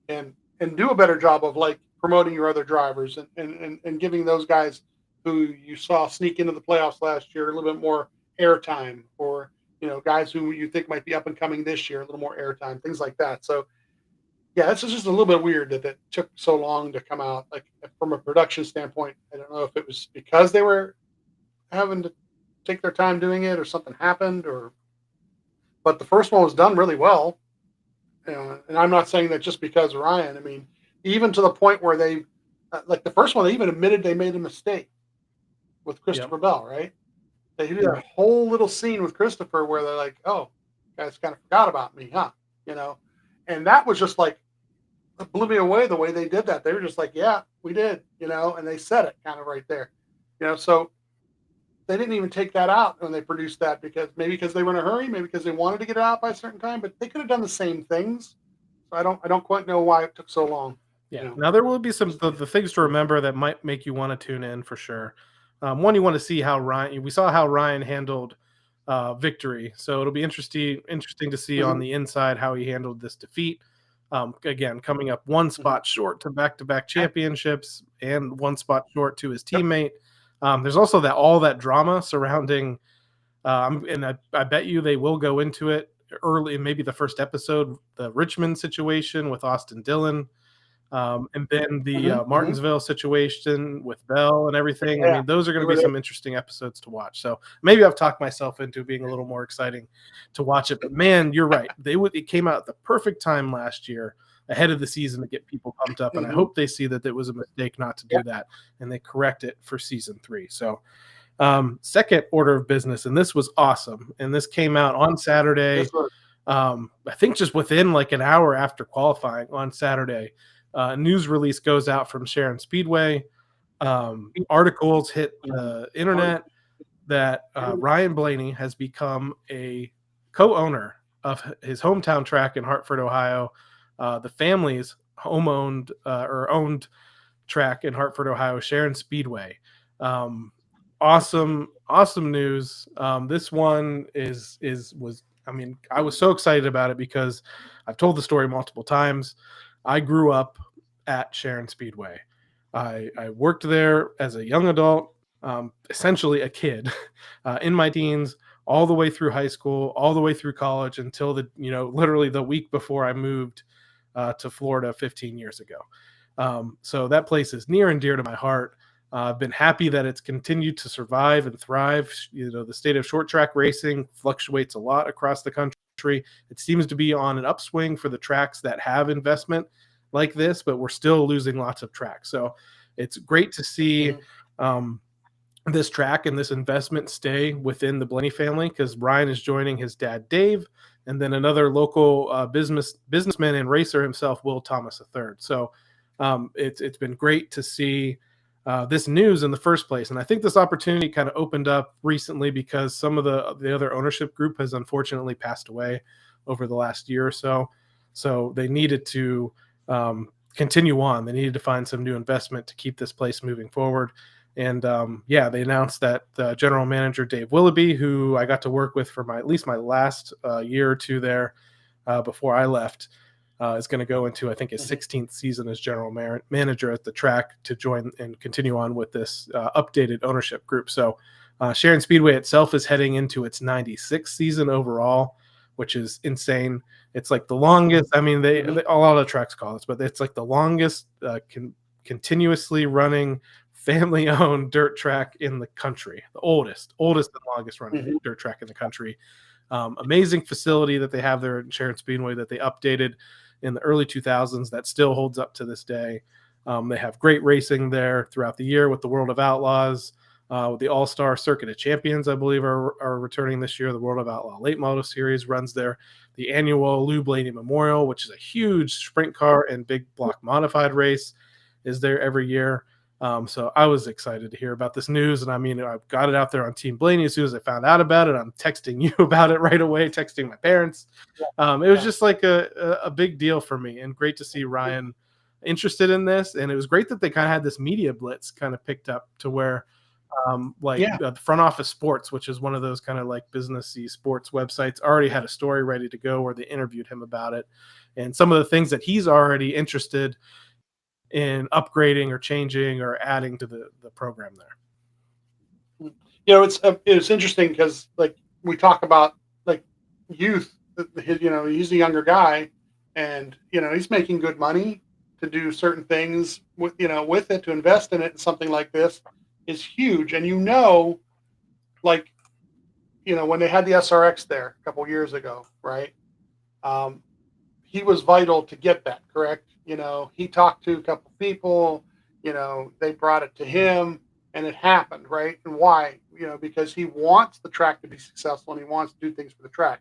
and do a better job of like promoting your other drivers and giving those guys who you saw sneak into the playoffs last year a little bit more airtime, or, guys who you think might be up and coming this year, a little more airtime, things like that. So yeah, it's just a little bit weird that it took so long to come out. Like from a production standpoint, I don't know if it was because they were having to take their time doing it or something happened, but the first one was done really well. And I'm not saying that just because of Ryan. I mean, even to the point where they, like the first one, they even admitted they made a mistake with Christopher Bell, right? They did a whole little scene with Christopher where they're like, oh, you guys kind of forgot about me, huh? And that was just like, it blew me away the way they did that. They were just like, yeah, we did, and they said it kind of right there, so they didn't even take that out when they produced that because they were in a hurry, maybe because they wanted to get it out by a certain time, but they could have done the same things. So I don't quite know why it took so long. Yeah. Now there will be some the things to remember that might make you want to tune in for sure. One, you want to see we saw how Ryan handled victory. So it'll be interesting to see on the inside how he handled this defeat. Again, coming up one spot short to back-to-back championships and one spot short to his teammate. There's also all that drama surrounding, and I bet you they will go into it early, maybe the first episode, the Richmond situation with Austin Dillon, and then the Martinsville situation with Bell and everything. I mean, those are going to be some interesting episodes to watch. So maybe I've talked myself into being a little more exciting to watch it. But man, you're right. It came out at the perfect time last year, ahead of the season, to get people pumped up. And I hope they see that it was a mistake not to do that, and they correct it for season 3. So Second order of business, and this was awesome. And this came out on Saturday. This was I think just within like an hour after qualifying on Saturday. News release goes out from Sharon Speedway. Articles hit the internet that Ryan Blaney has become a co-owner of his hometown track in Hartford, Ohio, the family's home-owned or owned track in Hartford, Ohio, Sharon Speedway. Awesome news. This one was. I mean, I was so excited about it because I've told the story multiple times. I grew up at Sharon Speedway. I worked there as a young adult, essentially a kid, in my teens, all the way through high school, all the way through college until literally the week before I moved to Florida 15 years ago. So that place is near and dear to my heart. I've been happy that it's continued to survive and thrive. The state of short track racing fluctuates a lot across the country. It seems to be on an upswing for the tracks that have investment like this, but we're still losing lots of tracks. So it's great to see this track and this investment stay within the Blaney family, because Ryan is joining his dad, Dave, and then another local businessman and racer himself, Will Thomas III. So it's been great to see this news in the first place. And I think this opportunity kind of opened up recently because some of the other ownership group has unfortunately passed away over the last year or so. So they needed to continue on. They needed to find some new investment to keep this place moving forward. And they announced that general manager, Dave Willoughby, who I got to work with for at least my last year or two there before I left, is going to go into, I think, his 16th season as general manager at the track to join and continue on with this updated ownership group. So Sharon Speedway itself is heading into its 96th season overall, which is insane. It's like the longest. I mean, they a lot of tracks call this, but it's like the longest continuously running family-owned dirt track in the country. The oldest and longest running dirt track in the country. Amazing facility that they have there at Sharon Speedway that they updated in the early 2000s that still holds up to this day. They have great racing there throughout the year with the World of Outlaws. The All-Star Circuit of Champions, I believe, are returning this year. The World of Outlaw Late Model Series runs there. The annual Lou Blaney Memorial, which is a huge sprint car and big block modified race, is there every year. So I was excited to hear about this news. And I mean, I got it out there on Team Blaney as soon as I found out about it. I'm texting you about it right away, texting my parents. It was just like a big deal for me, and great to see Ryan interested in this. And it was great that they kind of had this media blitz kind of picked up to where the Front Office Sports, which is one of those kind of like businessy sports websites, already had a story ready to go where they interviewed him about it and some of the things that he's already interested in upgrading or changing or adding to the program there. It's interesting because like we talk about like youth, he's a younger guy, and he's making good money to do certain things with it, to invest in it, and something like this is huge. And when they had the SRX there a couple years ago, right? He was vital to get that, correct? He talked to a couple people, they brought it to him, and it happened, right? And why? Because he wants the track to be successful, and he wants to do things for the track.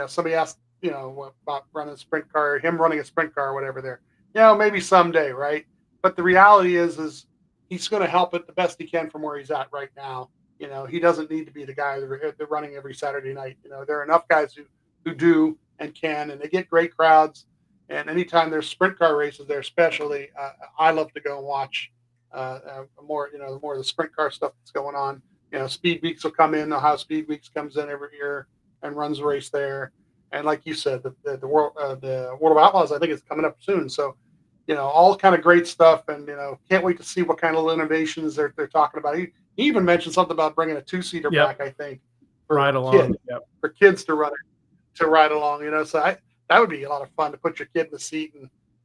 Somebody asked, about running a sprint car, him running a sprint car or whatever there. Maybe someday, right? But the reality is he's going to help it the best he can from where he's at right now. He doesn't need to be the guy they're running every Saturday night. There are enough guys who do and can, and they get great crowds. And anytime there's sprint car races there, especially, I love to go and watch more of the sprint car stuff that's going on. Speed Weeks will come in. Ohio Speed Weeks comes in every year and runs a race there. And like you said, the World of Outlaws, I think, is coming up soon. So, all kind of great stuff, and can't wait to see what kind of innovations they're talking about. He even mentioned something about bringing a 2-seater back, I think, for ride along, for kids to ride along. So that would be a lot of fun to put your kid in the seat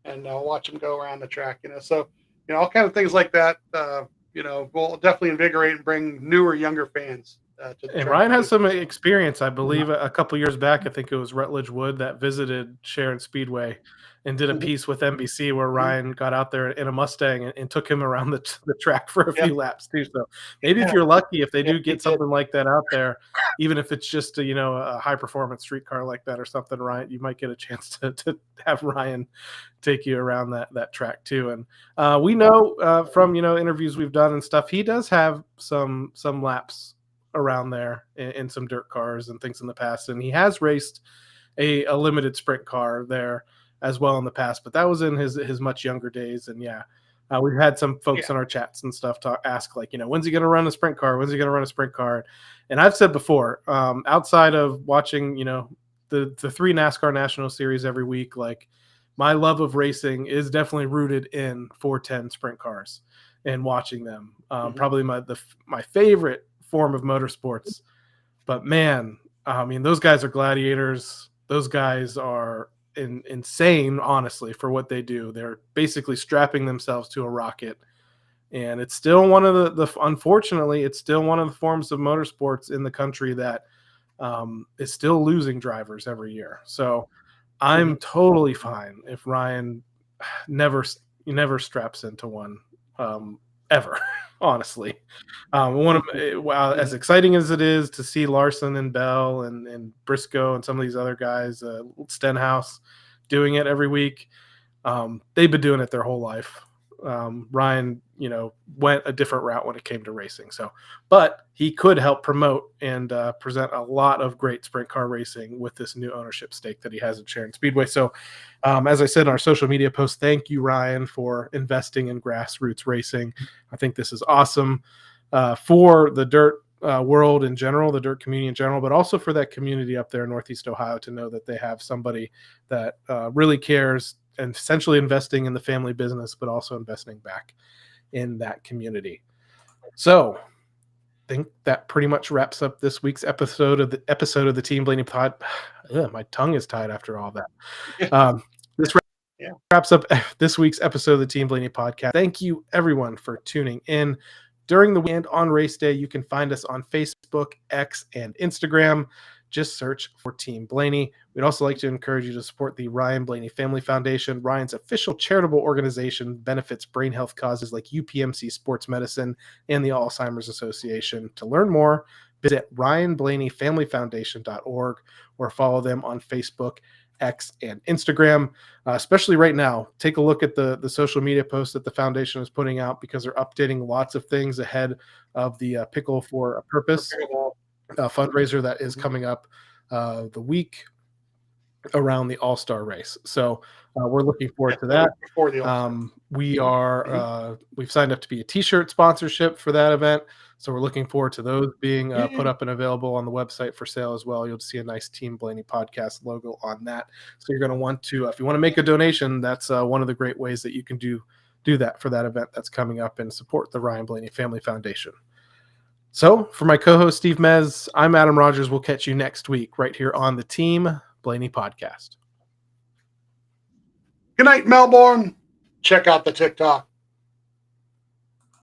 and watch them go around the track. So all kind of things like that. Will definitely invigorate and bring newer, younger fans to the And track, Ryan has too. some experience, I believe. A couple years back, I think it was Rutledge Wood that visited Sharon Speedway and did a Mhm. piece with NBC where Mhm. Ryan got out there in a Mustang and took him around the track for a Yeah. few laps too. So maybe if Yeah. you're lucky, if they Yeah, do he get did. something like that out there, even if it's just a high performance street car like that or something, Ryan, you might get a chance to have Ryan take you around that track too. And we know from interviews we've done and stuff, he does have some laps around there in some dirt cars and things in the past, and he has raced a limited sprint car there as well in the past, but that was in his much younger days. And we've had some folks in our chats and stuff ask, like, when's he going to run a sprint car, and I've said before, outside of watching the 3 NASCAR National Series every week, like, my love of racing is definitely rooted in 410 sprint cars and watching them. Probably my favorite form of motorsports. But man, I mean, those guys are gladiators. Those guys are insane, honestly, for what they do. They're basically strapping themselves to a rocket. And it's still one of unfortunately, it's still one of the forms of motorsports in the country that is still losing drivers every year. So I'm totally fine if Ryan never straps into one ever. Honestly, wow, as exciting as it is to see Larson and Bell and Briscoe and some of these other guys, Stenhouse, doing it every week. They've been doing it their whole life. Ryan, went a different route when it came to racing. So, but he could help promote and present a lot of great sprint car racing with this new ownership stake that he has in Sharon Speedway. So, as I said in our social media post, thank you, Ryan, for investing in grassroots racing. I think this is awesome for the dirt world in general, the dirt community in general, but also for that community up there in Northeast Ohio to know that they have somebody that really cares and essentially investing in the family business, but also investing back in that community. So I think that pretty much wraps up this week's episode of the Team Blaney Pod. Ugh, my tongue is tied after all that. This wraps up this week's episode of the Team Blaney Podcast. Thank you, everyone, for tuning in. During the weekend on race day, you can find us on Facebook, X, and Instagram. Just search for Team Blaney. We'd also like to encourage you to support the Ryan Blaney Family Foundation. Ryan's official charitable organization benefits brain health causes like UPMC Sports Medicine and the Alzheimer's Association. To learn more, visit ryanblaneyfamilyfoundation.org or follow them on Facebook, X, and Instagram. Especially right now, take a look at the social media posts that the foundation is putting out, because they're updating lots of things ahead of the Pickle for a Purpose fundraiser that is coming up the week around the All-Star race. So we're looking forward to that. Before the All-Star. We've signed up to be a t-shirt sponsorship for that event. So we're looking forward to those being put up and available on the website for sale as well. You'll see a nice Team Blaney podcast logo on that. So you're going to want to, if you want to make a donation, that's one of the great ways that you can do that for that event that's coming up and support the Ryan Blaney Family Foundation. So for my co-host, Steve Mez, I'm Adam Rogers. We'll catch you next week right here on the Team Blaney podcast. Good night, Melbourne. Check out the TikTok.